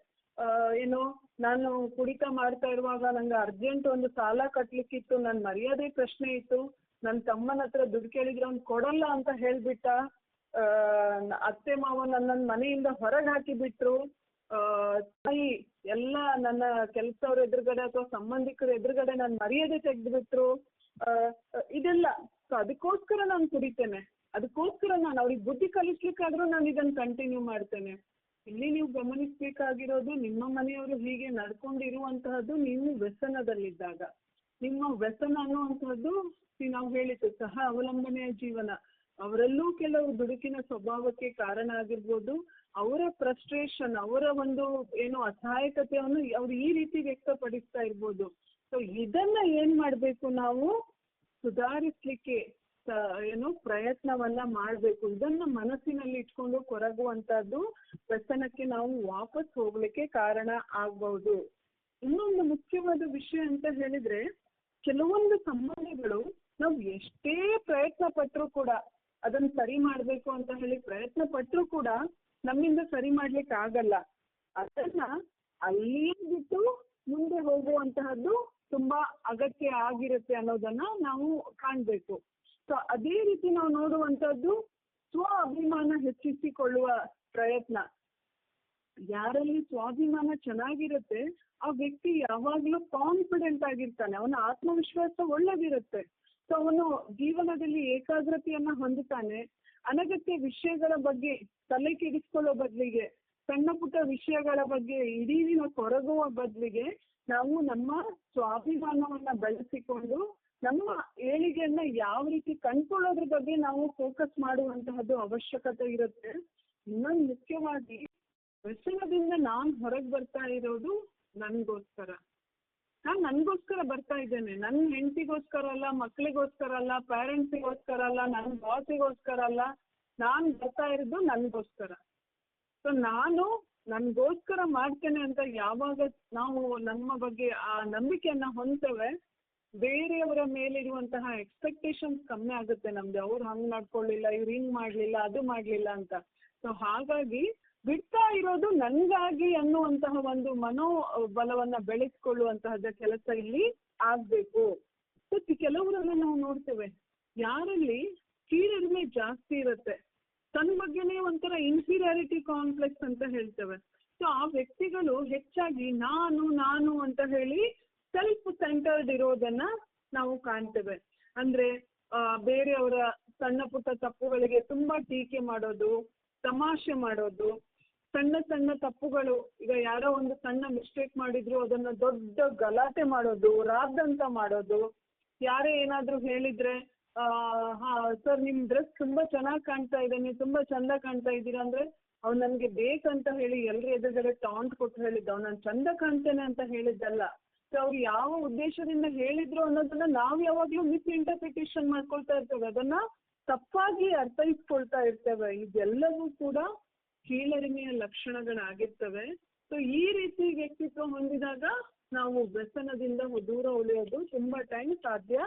ಏನೋ ನಾನು ಕುಡಿತ ಮಾಡ್ತಾ ಇರುವಾಗ ನಂಗೆ ಅರ್ಜೆಂಟ್ ಒಂದು ಸಾಲ ಕಟ್ಟಲಿಕ್ಕಿತ್ತು, ನನ್ನ ಮರ್ಯಾದೆ ಪ್ರಶ್ನೆ ಇತ್ತು, ನನ್ನ ತಮ್ಮನ ಹತ್ರ ದುಡ್ಡು ಕೇಳಿದ್ರೆ ಅವ್ನು ಕೊಡಲ್ಲ ಅಂತ ಹೇಳ್ಬಿಟ್ಟ, ಅತ್ತೆ ಮಾವ ನನ್ನನ್ನು ಮನೆಯಿಂದ ಹೊರಗೆ ಹಾಕಿಬಿಟ್ರು, ತಾಯಿ ಎಲ್ಲ ನನ್ನ ಕೆಲಸವ್ರ ಎದುರುಗಡೆ ಅಥವಾ ಸಂಬಂಧಿಕರ ಎದುರುಗಡೆ ನನ್ನ ಮರ್ಯಾದೆ ತೆಗೆದುಬಿಟ್ರು, ಇದೆಲ್ಲ. ಸೊ ಅದಕ್ಕೋಸ್ಕರ ನಾನು ಕುಡಿತೇನೆ, ಅದಕ್ಕೋಸ್ಕರ ನಾನು ಅವ್ರಿಗೆ ಬುದ್ಧಿ ಕಲಿಸ್ಲಿಕ್ಕಾದ್ರೂ ನಾನು ಇದನ್ನು ಕಂಟಿನ್ಯೂ ಮಾಡ್ತೇನೆ. ಇಲ್ಲಿ ನೀವು ಗಮನಿಸಬೇಕಾಗಿರೋದು, ನಿಮ್ಮ ಮನೆಯವರು ಹೀಗೆ ನಡ್ಕೊಂಡಿರುವಂತಹದ್ದು ನೀವು ವ್ಯಸನದಲ್ಲಿದ್ದಾಗ. ನಿಮ್ಮ ವ್ಯಸನ ಅನ್ನುವಂಥದ್ದು ನಾವು ಹೇಳಿದ್ದು ಸಹ ಅವಲಂಬನೆಯ ಜೀವನ. ಅವರಲ್ಲೂ ಕೆಲವು ದುಡುಕಿನ ಸ್ವಭಾವಕ್ಕೆ ಕಾರಣ ಆಗಿರ್ಬೋದು, ಅವರ ಫ್ರಸ್ಟ್ರೇಷನ್, ಅವರ ಒಂದು ಏನು ಅಸಹಾಯಕತೆಯನ್ನು ಅವ್ರು ಈ ರೀತಿ ವ್ಯಕ್ತಪಡಿಸ್ತಾ ಇರ್ಬೋದು. ಸೊ ಇದನ್ನ ಏನ್ ಮಾಡಬೇಕು, ನಾವು ಸುಧಾರಿಸ್ಲಿಕ್ಕೆ ಏನು ಪ್ರಯತ್ನವನ್ನ ಮಾಡಬೇಕು. ಇದನ್ನ ಮನಸ್ಸಿನಲ್ಲಿ ಇಟ್ಕೊಂಡು ಕೊರಗುವಂತಹದ್ದು ವ್ಯಸನಕ್ಕೆ ನಾವು ವಾಪಸ್ ಹೋಗ್ಲಿಕ್ಕೆ ಕಾರಣ ಆಗ್ಬಹುದು. ಇನ್ನೊಂದು ಮುಖ್ಯವಾದ ವಿಷಯ ಅಂತ ಹೇಳಿದ್ರೆ, ಕೆಲವೊಂದು ಸಂಬಂಧಗಳು ನಾವು ಎಷ್ಟೇ ಪ್ರಯತ್ನ ಪಟ್ಟರೂ ಕೂಡ ಅದನ್ನ ಸರಿ ಮಾಡಬೇಕು ಅಂತ ಹೇಳಿ ಪ್ರಯತ್ನ ಪಟ್ಟರೂ ಕೂಡ ನಮ್ಮಿಂದ ಸರಿ ಮಾಡ್ಲಿಕ್ಕೆ ಆಗಲ್ಲ. ಅದನ್ನ ಅಲ್ಲಿಯೇ ಬಿಟ್ಟು ಮುಂದೆ ಹೋಗುವಂತಹದ್ದು ತುಂಬಾ ಅಗತ್ಯ ಆಗಿರುತ್ತೆ ಅನ್ನೋದನ್ನ ನಾವು ಕಾಣಬೇಕು. ಸೊ ಅದೇ ರೀತಿ ನಾವು ನೋಡುವಂತಹದ್ದು ಸ್ವ ಅಭಿಮಾನ ಹೆಚ್ಚಿಸಿಕೊಳ್ಳುವ ಪ್ರಯತ್ನ. ಯಾರಲ್ಲಿ ಸ್ವಾಭಿಮಾನ ಚೆನ್ನಾಗಿರುತ್ತೆ ಆ ವ್ಯಕ್ತಿ ಯಾವಾಗ್ಲೂ ಕಾನ್ಫಿಡೆಂಟ್ ಆಗಿರ್ತಾನೆ, ಅವನ ಆತ್ಮವಿಶ್ವಾಸ ಒಳ್ಳೆದಿರುತ್ತೆ. ಸೊ ಅವನು ಜೀವನದಲ್ಲಿ ಏಕಾಗ್ರತೆಯನ್ನ ಹೊಂದುತ್ತಾನೆ. ಅನಗತ್ಯ ವಿಷಯಗಳ ಬಗ್ಗೆ ತಲೆ ಕೆಡಿಸ್ಕೊಳ್ಳೋ ಬದಲಿಗೆ, ಸಣ್ಣ ಪುಟ್ಟ ವಿಷಯಗಳ ಬಗ್ಗೆ ಇಡೀ ದಿನ ಕೊರಗುವ ಬದಲಿಗೆ ನಾವು ನಮ್ಮ ಸ್ವಾಭಿಮಾನವನ್ನ ಬೆಳೆಸಿಕೊಂಡು ನಮ್ಮ ಏಳಿಗೆಯನ್ನ ಯಾವ ರೀತಿ ಕಂಡುಕೊಳ್ಳೋದ್ರ ಬಗ್ಗೆ ನಾವು ಫೋಕಸ್ ಮಾಡುವಂತಹದ್ದು ಅವಶ್ಯಕತೆ ಇರುತ್ತೆ. ಇನ್ನೊಂದು ಮುಖ್ಯವಾಗಿ, ವ್ಯಸನದಿಂದ ನಾನು ಹೊರಗೆ ಬರ್ತಾ ಇರೋದು ನನಗೋಸ್ಕರ. ನಾನು ನನಗೋಸ್ಕರ ಬರ್ತಾ ಇದ್ದೇನೆ, ನನ್ನ ಹೆಂಡತಿಗೋಸ್ಕರ ಅಲ್ಲ, ಮಕ್ಕಳಿಗೋಸ್ಕರ ಅಲ್ಲ, ಪೇರೆಂಟ್ಸಿಗೋಸ್ಕರ ಅಲ್ಲ, ನನ್ನ ಬಾಸಿಗೋಸ್ಕರ ಅಲ್ಲ, ನಾನು ಬರ್ತಾ ಇರೋದು ನನಗೋಸ್ಕರ. ಸೊ ನಾನು ನನಗೋಸ್ಕರ ಮಾಡ್ತೇನೆ ಅಂತ ಯಾವಾಗ ನಾವು ನಮ್ಮ ಬಗ್ಗೆ ಆ ನಂಬಿಕೆಯನ್ನ ಹೊಂದ್ತೇವೆ, ಬೇರೆಯವರ ಮೇಲಿರುವಂತಹ ಎಕ್ಸ್ಪೆಕ್ಟೇಷನ್ಸ್ ಕಮ್ಮಿ ಆಗುತ್ತೆ ನಮ್ದು. ಅವ್ರು ಹಂಗೆ ನಡ್ಕೊಳ್ಳಿಲ್ಲ, ಇವ್ರು ಹಿಂಗೆ ಮಾಡಲಿಲ್ಲ, ಅದು ಮಾಡಲಿಲ್ಲ ಅಂತ. ಸೊ ಹಾಗಾಗಿ ಬಿಡ್ತಾ ಇರೋದು ನನಗಾಗಿ ಅನ್ನುವಂತಹ ಒಂದು ಮನೋಬಲವನ್ನ ಬೆಳೆಸ್ಕೊಳ್ಳುವಂತಹದ ಕೆಲಸ ಇಲ್ಲಿ ಆಗ್ಬೇಕು. ಮತ್ತೆ ಕೆಲವರನ್ನ ನಾವು ನೋಡ್ತೇವೆ, ಯಾರಲ್ಲಿ ಕೀಳರಿಮೆ ಜಾಸ್ತಿ ಇರುತ್ತೆ, ತನ್ನ ಬಗ್ಗೆನೇ ಒಂಥರ ಇನ್ಫೀರಿಯಾರಿಟಿ ಕಾಂಪ್ಲೆಕ್ಸ್ ಅಂತ ಹೇಳ್ತೇವೆ. ಸೊ ಆ ವ್ಯಕ್ತಿಗಳು ಹೆಚ್ಚಾಗಿ ನಾನು ಅಂತ ಹೇಳಿ ಸೆಲ್ಫ್ ಸೆಂಟರ್ಡ್ ಇರೋದನ್ನ ನಾವು ಕಾಣ್ತೇವೆ. ಅಂದ್ರೆ ಬೇರೆಯವರ ಸಣ್ಣ ಪುಟ್ಟ ತಪ್ಪುಗಳಿಗೆ ತುಂಬಾ ಟೀಕೆ ಮಾಡೋದು, ತಮಾಷೆ ಮಾಡೋದು, ಸಣ್ಣ ಸಣ್ಣ ತಪ್ಪುಗಳು, ಈಗ ಯಾರೋ ಒಂದು ಸಣ್ಣ ಮಿಸ್ಟೇಕ್ ಮಾಡಿದ್ರು ಅದನ್ನ ದೊಡ್ಡ ಗಲಾಟೆ ಮಾಡೋದು, ರಾದ್ದಂತ ಮಾಡೋದು. ಯಾರೇ ಏನಾದ್ರೂ ಹೇಳಿದ್ರೆ ಸರ್ ನಿಮ್ ಡ್ರೆಸ್ ತುಂಬಾ ಚೆನ್ನಾಗಿ ಕಾಣ್ತಾ ಇದೆ, ನೀವು ತುಂಬಾ ಚಂದ ಕಾಣ್ತಾ ಇದ್ದೀರಾ ಅಂದ್ರೆ, ಅವ್ನು ನನ್ಗೆ ಬೇಕಂತ ಹೇಳಿ ಎಲ್ರ ಎದುರುಗಡೆ ಟಾಂಟ್ ಕೊಟ್ಟು ಹೇಳಿದ್ದ, ಅವ್ನು ನಾನು ಚಂದ ಕಾಣ್ತೇನೆ ಅಂತ ಹೇಳಿದ್ದಲ್ಲ. ಸೊ ಅವ್ರು ಯಾವ ಉದ್ದೇಶದಿಂದ ಹೇಳಿದ್ರು ಅನ್ನೋದನ್ನ ನಾವು ಯಾವಾಗ್ಲೂ ಮಿಸ್ ಇಂಟರ್ಪ್ರಿಟೇಷನ್ ಮಾಡ್ಕೊಳ್ತಾ ಇರ್ತೇವೆ, ಅದನ್ನ ತಪ್ಪಾಗಿ ಅರ್ಥೈಸ್ಕೊಳ್ತಾ ಇರ್ತೇವೆ. ಇದೆಲ್ಲವೂ ಕೂಡ ಕೀಳರಿಮೆಯ ಲಕ್ಷಣಗಳಾಗಿರ್ತವೆ. ಸೊ ಈ ರೀತಿ ವ್ಯಕ್ತಿತ್ವ ಹೊಂದಿದಾಗ ನಾವು ವ್ಯಸನದಿಂದ ದೂರ ಉಳಿಯೋದು ತುಂಬಾ ಟೈಮ್ ಸಾಧ್ಯ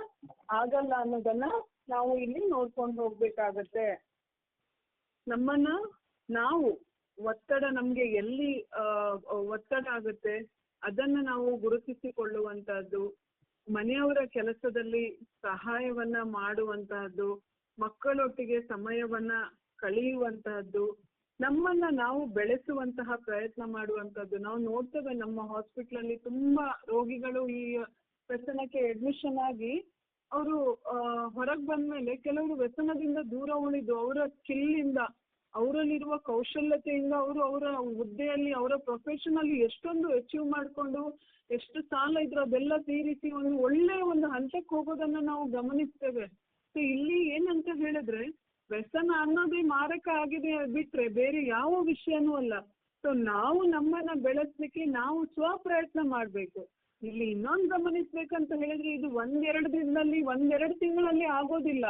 ಆಗಲ್ಲ ಅನ್ನೋದನ್ನ ನಾವು ಇಲ್ಲಿ ನೋಡ್ಕೊಂಡು ಹೋಗ್ಬೇಕಾಗತ್ತೆ. ನಮ್ಮನ್ನ ನಾವು ಒತ್ತಡ, ನಮ್ಗೆ ಎಲ್ಲಿ ಒತ್ತಡ ಆಗುತ್ತೆ ಅದನ್ನ ನಾವು ಗುರುತಿಸಿಕೊಳ್ಳುವಂತಹದ್ದು, ಮನೆಯವರ ಕೆಲಸದಲ್ಲಿ ಸಹಾಯವನ್ನ ಮಾಡುವಂತಹದ್ದು, ಮಕ್ಕಳೊಟ್ಟಿಗೆ ಸಮಯವನ್ನ ಕಳೆಯುವಂತಹದ್ದು, ನಮ್ಮನ್ನ ನಾವು ಬೆಳೆಸುವಂತಹ ಪ್ರಯತ್ನ ಮಾಡುವಂತಹದ್ದು. ನಾವು ನೋಡ್ತೇವೆ ನಮ್ಮ ಹಾಸ್ಪಿಟ್ಲಲ್ಲಿ ತುಂಬಾ ರೋಗಿಗಳು ಈ ವ್ಯಸನಕ್ಕೆ ಅಡ್ಮಿಷನ್ ಆಗಿ ಅವರು ಹೊರಗೆ ಬಂದ್ಮೇಲೆ ಕೆಲವರು ವ್ಯಸನದಿಂದ ದೂರ ಉಳಿದು ಅವರ ಸ್ಕಿಲ್ಲಿಂದ, ಅವರಲ್ಲಿರುವ ಕೌಶಲ್ಯತೆಯಿಂದ ಅವರ ಹುದ್ದೆಯಲ್ಲಿ, ಅವರ ಪ್ರೊಫೆಷನಲ್ಲಿ ಎಷ್ಟೊಂದು ಅಚೀವ್ ಮಾಡಿಕೊಂಡು ಎಷ್ಟು ಸಾಲ ಇದ್ರು ಅದೆಲ್ಲ ತೀರಿಸಿ ಒಂದು ಒಳ್ಳೆಯ ಒಂದು ಹಂತಕ್ಕೆ ಹೋಗೋದನ್ನ ನಾವು ಗಮನಿಸ್ತೇವೆ. ಸೊ ಇಲ್ಲಿ ಏನಂತ ಹೇಳಿದ್ರೆ, ವ್ಯಸನ ಅನ್ನೋದೇ ಮಾರಕ ಆಗಿದೆ ಬಿಟ್ರೆ ಬೇರೆ ಯಾವ ವಿಷಯನೂ ಅಲ್ಲ. ಸೊ ನಾವು ನಮ್ಮನ್ನ ಬೆಳೆಸ್ಲಿಕ್ಕೆ ನಾವು ಸ್ವಪ್ರಯತ್ನ ಮಾಡಬೇಕು. ಇಲ್ಲಿ ಇನ್ನೊಂದು ಗಮನಿಸ್ಬೇಕಂತ ಹೇಳಿದ್ರೆ, ಇದು ಒಂದೆರಡು ದಿನದಲ್ಲಿ, ಒಂದೆರಡು ತಿಂಗಳಲ್ಲಿ ಆಗೋದಿಲ್ಲ.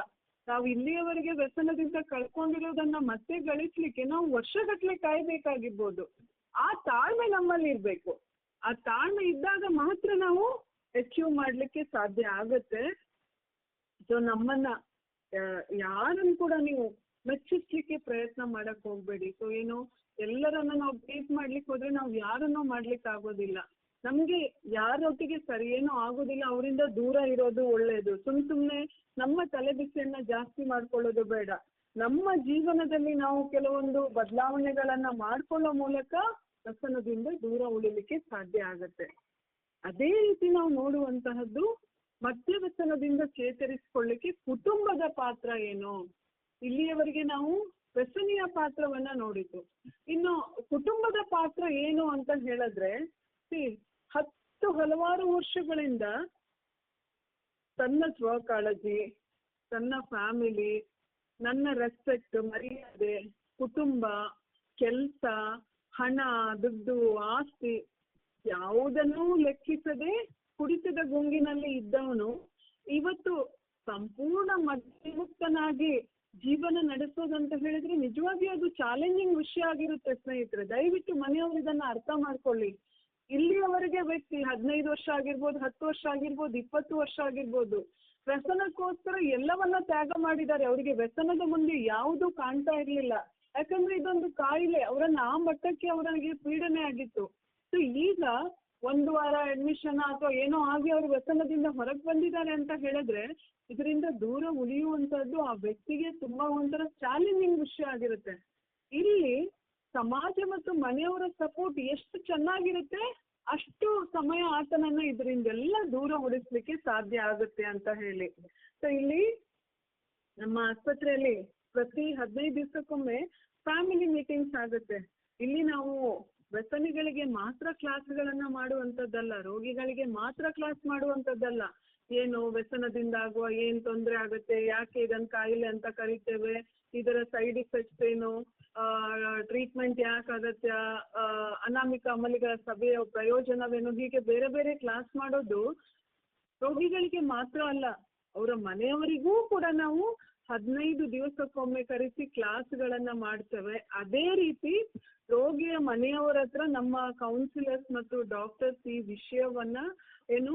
ನಾವು ಇಲ್ಲಿಯವರೆಗೆ ವ್ಯಸನದಿಂದ ಕಳ್ಕೊಂಡಿರೋದನ್ನ ಮತ್ತೆ ಗಳಿಸ್ಲಿಕ್ಕೆ ನಾವು ವರ್ಷಗಟ್ಟಲೆ ಕಾಯ್ಬೇಕಾಗಿರ್ಬೋದು. ಆ ತಾಳ್ಮೆ ನಮ್ಮಲ್ಲಿ ಇರ್ಬೇಕು. ಆ ತಾಳ್ಮೆ ಇದ್ದಾಗ ಮಾತ್ರ ನಾವು ಅಚೀವ್ ಮಾಡಲಿಕ್ಕೆ ಸಾಧ್ಯ ಆಗುತ್ತೆ. ಸೊ ನಮ್ಮನ್ನ ಯಾರನ್ನು ಕೂಡ ನೀವು ಮೆಚ್ಚಿಸ್ಲಿಕ್ಕೆ ಪ್ರಯತ್ನ ಮಾಡಕ್ ಹೋಗ್ಬೇಡಿ. ಸೊ ಏನು ಎಲ್ಲರನ್ನ ನಾವು ಪ್ಲೀಸ್ ಮಾಡ್ಲಿಕ್ಕೆ ಹೋದ್ರೆ ನಾವು ಯಾರನ್ನೂ ಮಾಡ್ಲಿಕ್ಕೆ ಆಗೋದಿಲ್ಲ. ನಮ್ಗೆ ಯಾರೊಟ್ಟಿಗೆ ಸರಿ ಏನೋ ಆಗೋದಿಲ್ಲ ಅವರಿಂದ ದೂರ ಇರೋದು ಒಳ್ಳೇದು. ಸುಮ್ನೆ ನಮ್ಮ ತಲೆ ಬಿಸಿಯನ್ನ ಜಾಸ್ತಿ ಮಾಡ್ಕೊಳ್ಳೋದು ಬೇಡ. ನಮ್ಮ ಜೀವನದಲ್ಲಿ ನಾವು ಕೆಲವೊಂದು ಬದಲಾವಣೆಗಳನ್ನ ಮಾಡ್ಕೊಳ್ಳೋ ಮೂಲಕ ವ್ಯಸನದಿಂದ ದೂರ ಉಳಿಲಿಕ್ಕೆ ಸಾಧ್ಯ ಆಗತ್ತೆ. ಅದೇ ರೀತಿ ನಾವು ನೋಡುವಂತಹದ್ದು ಮದ್ಯವ್ಯಸನದಿಂದ ಚೇತರಿಸಿಕೊಳ್ಳಿಕ್ಕೆ ಕುಟುಂಬದ ಪಾತ್ರ ಏನು. ಇಲ್ಲಿಯವರೆಗೆ ನಾವು ವ್ಯಸನಿಯ ಪಾತ್ರವನ್ನ ನೋಡಿದ್ದು. ಇನ್ನು ಕುಟುಂಬದ ಪಾತ್ರ ಏನು ಅಂತ ಹೇಳಿದ್ರೆ, ಹಲವಾರು ವರ್ಷಗಳಿಂದ ತನ್ನ ಸ್ವಕಾಳಜಿ, ತನ್ನ ಫ್ಯಾಮಿಲಿ, ನನ್ನ ರೆಸ್ಪೆಕ್ಟ್, ಮರ್ಯಾದೆ, ಕುಟುಂಬ, ಕೆಲಸ, ಹಣ, ದುಡ್ಡು, ಆಸ್ತಿ ಯಾವುದನ್ನೂ ಲೆಕ್ಕಿಸದೆ ಕುಡಿತದ ಗುಂಗಿನಲ್ಲಿ ಇದ್ದವನು ಇವತ್ತು ಸಂಪೂರ್ಣ ಮದ್ಯಮುಕ್ತನಾಗಿ ಜೀವನ ನಡೆಸೋದಂತ ಹೇಳಿದ್ರೆ ನಿಜವಾಗಿಯೂ ಅದು ಚಾಲೆಂಜಿಂಗ್ ವಿಷಯ ಆಗಿರುತ್ತೆ ಸ್ನೇಹಿತರೆ. ದಯವಿಟ್ಟು ಮನೆಯವರು ಇದನ್ನ ಅರ್ಥ ಮಾಡ್ಕೊಳ್ಳಿ. ಇಲ್ಲಿಯವರೆಗೆ ವ್ಯಕ್ತಿ 15 ವರ್ಷ ಆಗಿರ್ಬೋದು, 10 ವರ್ಷ ಆಗಿರ್ಬೋದು, 20 ವರ್ಷ ಆಗಿರ್ಬೋದು, ವ್ಯಸನಕ್ಕೋಸ್ಕರ ಎಲ್ಲವನ್ನ ತ್ಯಾಗ ಮಾಡಿದ್ದಾರೆ. ಅವರಿಗೆ ವ್ಯಸನದ ಮುಂದೆ ಯಾವುದೂ ಕಾಣ್ತಾ ಇರ್ಲಿಲ್ಲ. ಯಾಕಂದ್ರೆ ಇದೊಂದು ಕಾಯಿಲೆ, ಅವರನ್ನ ಆ ಮಟ್ಟಕ್ಕೆ ಅವರಿಗೆ ಪೀಡನೆ ಆಗಿತ್ತು. ಸೊ ಈಗ 1 ವಾರ ಅಡ್ಮಿಷನ್ ಅಥವಾ ಏನೋ ಆಗಿ ಅವರು ವ್ಯಸನದಿಂದ ಹೊರಗೆ ಬಂದಿದ್ದಾರೆ ಅಂತ ಹೇಳಿದ್ರೆ ಇದರಿಂದ ದೂರ ಉಳಿಯುವಂತದ್ದು ಆ ವ್ಯಕ್ತಿಗೆ ತುಂಬಾ ಒಂಥರ ಚಾಲೆಂಜಿಂಗ್ ವಿಷಯ ಆಗಿರುತ್ತೆ. ಇಲ್ಲಿ ಸಮಾಜ ಮತ್ತು ಮನೆಯವರ ಸಪೋರ್ಟ್ ಎಷ್ಟು ಚೆನ್ನಾಗಿರುತ್ತೆ ಅಷ್ಟು ಸಮಯ ಆತನನ್ನ ಇದರಿಂದೆಲ್ಲ ದೂರ ಉಳಿಸ್ಲಿಕ್ಕೆ ಸಾಧ್ಯ ಆಗುತ್ತೆ ಅಂತ ಹೇಳಿ. ಸೊ ಇಲ್ಲಿ ನಮ್ಮ ಆಸ್ಪತ್ರೆಯಲ್ಲಿ ಪ್ರತಿ 15 ದಿವಸಕ್ಕೊಮ್ಮೆ ಫ್ಯಾಮಿಲಿ ಮೀಟಿಂಗ್ಸ್ ಆಗುತ್ತೆ. ಇಲ್ಲಿ ನಾವು ವ್ಯಸನಿಗಳಿಗೆ ಮಾತ್ರ ಕ್ಲಾಸ್ಗಳನ್ನ ಮಾಡುವಂಥದ್ದಲ್ಲ, ರೋಗಿಗಳಿಗೆ ಮಾತ್ರ ಕ್ಲಾಸ್ ಮಾಡುವಂಥದ್ದಲ್ಲ. ಏನು ವ್ಯಸನದಿಂದ ಆಗುವ ಏನ್ ತೊಂದರೆ ಆಗುತ್ತೆ, ಯಾಕೆ ಇದನ್ನ ಕಾಯಿಲೆ ಅಂತ ಕರಿತೇವೆ, ಇದರ ಸೈಡ್ ಇಫೆಕ್ಟ್ಸ್ ಏನು, ಟ್ರೀಟ್ಮೆಂಟ್ ಯಾಕೆ ಅಗತ್ಯ, ಅನಾಮಿಕ ಅಮಲಿಗಳ ಸಭೆಯ ಪ್ರಯೋಜನವೇನು, ಹೀಗೆ ಬೇರೆ ಬೇರೆ ಕ್ಲಾಸ್ ಮಾಡೋದು ರೋಗಿಗಳಿಗೆ ಮಾತ್ರ ಅಲ್ಲ, ಅವರ ಮನೆಯವರಿಗೂ ಕೂಡ ನಾವು 15 ದಿವಸಕ್ಕೊಮ್ಮೆ ಕರೆಸಿ ಕ್ಲಾಸ್ಗಳನ್ನ ಮಾಡ್ತೇವೆ. ಅದೇ ರೀತಿ ರೋಗಿಯ ಮನೆಯವರ ಹತ್ರ ನಮ್ಮ ಕೌನ್ಸಿಲರ್ಸ್ ಮತ್ತು ಡಾಕ್ಟರ್ಸ್ ಈ ವಿಷಯವನ್ನ ಏನು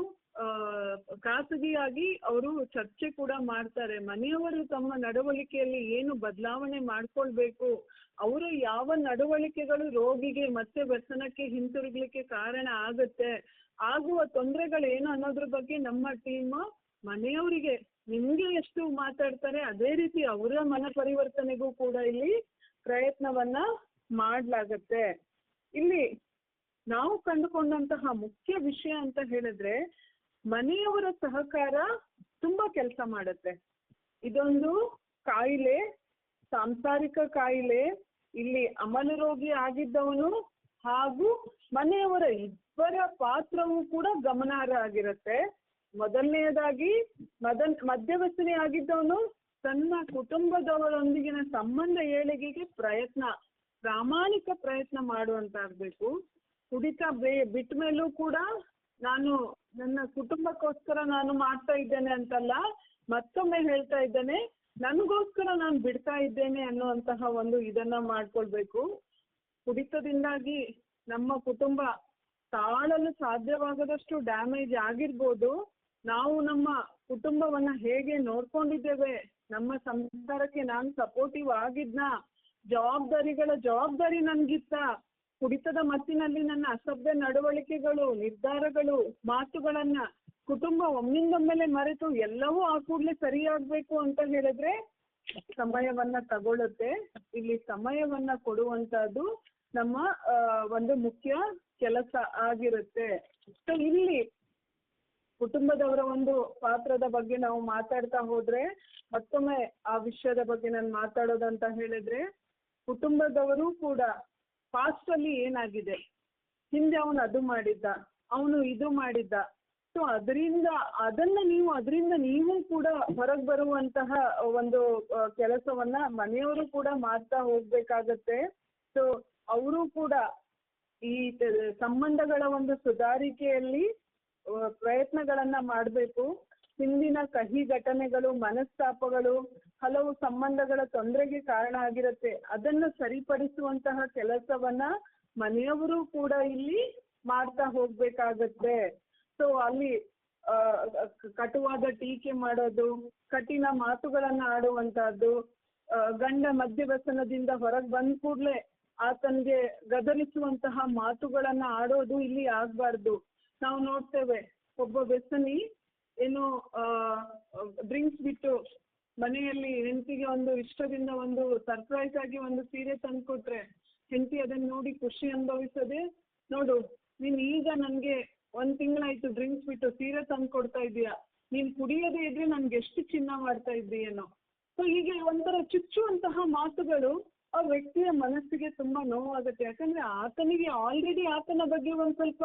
ಖಾಸಗಿಯಾಗಿ ಅವರು ಚರ್ಚೆ ಕೂಡ ಮಾಡ್ತಾರೆ. ಮನೆಯವರು ತಮ್ಮ ನಡವಳಿಕೆಯಲ್ಲಿ ಏನು ಬದಲಾವಣೆ ಮಾಡ್ಕೊಳ್ಬೇಕು, ಅವರ ಯಾವ ನಡವಳಿಕೆಗಳು ರೋಗಿಗೆ ಮತ್ತೆ ವ್ಯಸನಕ್ಕೆ ಹಿಂತಿರುಗ್ಲಿಕ್ಕೆ ಕಾರಣ ಆಗುತ್ತೆ, ಆಗುವ ತೊಂದರೆಗಳೇನು ಅನ್ನೋದ್ರ ಬಗ್ಗೆ ನಮ್ಮ ಟೀಮ್ ಮನೆಯವರಿಗೆ ನಿಮ್ಗೆ ಎಷ್ಟು ಮಾತಾಡ್ತಾರೆ ಅದೇ ರೀತಿ ಅವರ ಮನ ಪರಿವರ್ತನೆಗೂ ಕೂಡ ಇಲ್ಲಿ ಪ್ರಯತ್ನವನ್ನ ಮಾಡ್ಲಾಗತ್ತೆ. ಇಲ್ಲಿ ನಾವು ಕಂಡುಕೊಂಡಂತಹ ಮುಖ್ಯ ವಿಷಯ ಅಂತ ಹೇಳಿದ್ರೆ ಮನೆಯವರ ಸಹಕಾರ ತುಂಬಾ ಕೆಲಸ ಮಾಡುತ್ತೆ. ಇದೊಂದು ಕಾಯಿಲೆ, ಸಾಂಸಾರಿಕ ಕಾಯಿಲೆ. ಇಲ್ಲಿ ಅಮಲು ರೋಗಿ ಆಗಿದ್ದವನು ಹಾಗೂ ಮನೆಯವರ ಇಬ್ಬರ ಪಾತ್ರವೂ ಕೂಡ ಗಮನಾರ್ಹ ಆಗಿರುತ್ತೆ. ಮೊದಲನೆಯದಾಗಿ ಮದ್ಯವ್ಯಸನಿ ಆಗಿದ್ದವನು ತನ್ನ ಕುಟುಂಬದವರೊಂದಿಗಿನ ಸಂಬಂಧ ಏಳಿಗೆಗೆ ಪ್ರಾಮಾಣಿಕ ಪ್ರಯತ್ನ ಮಾಡುವಂತಾಗಬೇಕು. ಕುಡಿತ ಬಿಟ್ಟ ಮೇಲೂ ಕೂಡ ನಾನು ನನ್ನ ಕುಟುಂಬಕ್ಕೋಸ್ಕರ ನಾನು ಮಾಡ್ತಾ ಇದ್ದೇನೆ ಅಂತಲ್ಲ, ಮತ್ತೊಮ್ಮೆ ಹೇಳ್ತಾ ಇದ್ದೇನೆ, ನನಗೋಸ್ಕರ ನಾನು ಬಿಡ್ತಾ ಇದ್ದೇನೆ ಅನ್ನುವಂತಹ ಒಂದು ಇದನ್ನ ಮಾಡ್ಕೊಳ್ಬೇಕು. ಕುಡಿತದಿಂದಾಗಿ ನಮ್ಮ ಕುಟುಂಬ ತಾಳಲು ಸಾಧ್ಯವಾಗದಷ್ಟು ಡ್ಯಾಮೇಜ್ ಆಗಿರ್ಬೋದು. ನಾವು ನಮ್ಮ ಕುಟುಂಬವನ್ನ ಹೇಗೆ ನೋಡ್ಕೊಂಡಿದ್ದೇವೆ, ನಮ್ಮ ಸಂಸಾರಕ್ಕೆ ನಾನು ಸಪೋರ್ಟಿವ್ ಆಗಿದ್ನ, ಜವಾಬ್ದಾರಿ ನನ್ಗಿತ್ತ, ಕುಡಿತದ ಮತ್ತಿನಲ್ಲಿ ನನ್ನ ಅಸಭ್ಯ ನಡವಳಿಕೆಗಳು, ನಿರ್ಧಾರಗಳು, ಮಾತುಗಳನ್ನ ಕುಟುಂಬ ಒಮ್ಮಿಂದೊಮ್ಮೆಲೆ ಮರೆತು ಎಲ್ಲವೂ ಆ ಕೂಡಲೇ ಸರಿಯಾಗಬೇಕು ಅಂತ ಹೇಳಿದ್ರೆ ಸಮಯವನ್ನ ತಗೊಳುತ್ತೆ. ಇಲ್ಲಿ ಸಮಯವನ್ನ ಕೊಡುವಂತದ್ದು ನಮ್ಮ ಒಂದು ಮುಖ್ಯ ಕೆಲಸ ಆಗಿರುತ್ತೆ. ಸೊ ಇಲ್ಲಿ ಕುಟುಂಬದವರ ಒಂದು ಪಾತ್ರದ ಬಗ್ಗೆ ನಾವು ಮಾತಾಡ್ತಾ ಹೋದ್ರೆ ಮತ್ತೊಮ್ಮೆ ಆ ವಿಷಯದ ಬಗ್ಗೆ ನಾನು ಮಾತಾಡೋದಂತ ಹೇಳಿದ್ರೆ, ಕುಟುಂಬದವರು ಕೂಡ ಪಾಸ್ಟ್ ಅಲ್ಲಿ ಏನಾಗಿದೆ, ಹಿಂದೆ ಅವನು ಅದು ಮಾಡಿದ್ದ, ಅವನು ಇದು ಮಾಡಿದ್ದ, ಸೊ ಅದರಿಂದ ನೀವು ಕೂಡ ಹೊರಗೆ ಬರುವಂತಹ ಒಂದು ಕೆಲಸವನ್ನ ಮನೆಯವರು ಕೂಡ ಮಾಡ್ತಾ ಹೋಗ್ಬೇಕಾಗತ್ತೆ. ಸೊ ಅವರು ಕೂಡ ಈ ಸಂಬಂಧಗಳ ಒಂದು ಸುಧಾರಿಕೆಯಲ್ಲಿ ಪ್ರಯತ್ನಗಳನ್ನ ಮಾಡಬೇಕು. ಹಿಂದಿನ ಕಹಿ ಘಟನೆಗಳು, ಮನಸ್ತಾಪಗಳು ಹಲವು ಸಂಬಂಧಗಳ ತೊಂದರೆಗೆ ಕಾರಣ ಆಗಿರುತ್ತೆ. ಅದನ್ನು ಸರಿಪಡಿಸುವಂತಹ ಕೆಲಸವನ್ನ ಮನೆಯವರು ಕೂಡ ಇಲ್ಲಿ ಮಾಡ್ತಾ ಹೋಗ್ಬೇಕಾಗತ್ತೆ. ಸೊ ಅಲ್ಲಿ ಕಟುವಾದ ಟೀಕೆ ಮಾಡೋದು, ಕಠಿಣ ಮಾತುಗಳನ್ನ ಆಡುವಂತಹದ್ದು, ಗಂಡ ಮದ್ಯವ್ಯಸನದಿಂದ ಹೊರಗೆ ಬಂದ ಕೂಡಲೇ ಆತನಿಗೆ ಗದರಿಸುವಂತಹ ಮಾತುಗಳನ್ನ ಆಡೋದು ಇಲ್ಲಿ ಆಗ್ಬಾರ್ದು. ನಾವು ನೋಡ್ತೇವೆ, ಒಬ್ಬ ವ್ಯಸನಿ ಏನು ಡ್ರಿಂಕ್ಸ್ ಬಿಟ್ಟು ಮನೆಯಲ್ಲಿ ಹೆಂಡತಿಗೆ ಒಂದು ಇಷ್ಟದಿಂದ ಒಂದು ಸರ್ಪ್ರೈಸ್ ಆಗಿ ಒಂದು ಸೀರೆ ತಂದ್ಕೊಟ್ರೆ ಹೆಂಡತಿ ಅದನ್ನ ನೋಡಿ ಖುಷಿ ಅನುಭವಿಸದೆ, ನೋಡು ನೀನ್ ಈಗ ನನ್ಗೆ 1 ತಿಂಗಳಾಯ್ತು ಡ್ರಿಂಕ್ಸ್ ಬಿಟ್ಟು ಸೀರೆ ತಂದು ಕೊಡ್ತಾ ಇದೀಯಾ, ನೀನ್ ಕುಡಿಯದೇ ಇದ್ರೆ ನನ್ಗೆ ಎಷ್ಟು ಚಿನ್ನ ಮಾಡ್ತಾ ಇದ್ದೀಯೇನೋ. ಸೊ ಹೀಗೆ ಒಂಥರ ಚುಚ್ಚುವಂತಹ ಮಾತುಗಳು ಆ ವ್ಯಕ್ತಿಯ ಮನಸ್ಸಿಗೆ ತುಂಬಾ ನೋವಾಗುತ್ತೆ. ಯಾಕಂದ್ರೆ ಆತನಿಗೆ ಆಲ್ರೆಡಿ ಆತನ ಬಗ್ಗೆ ಒಂದ್ ಸ್ವಲ್ಪ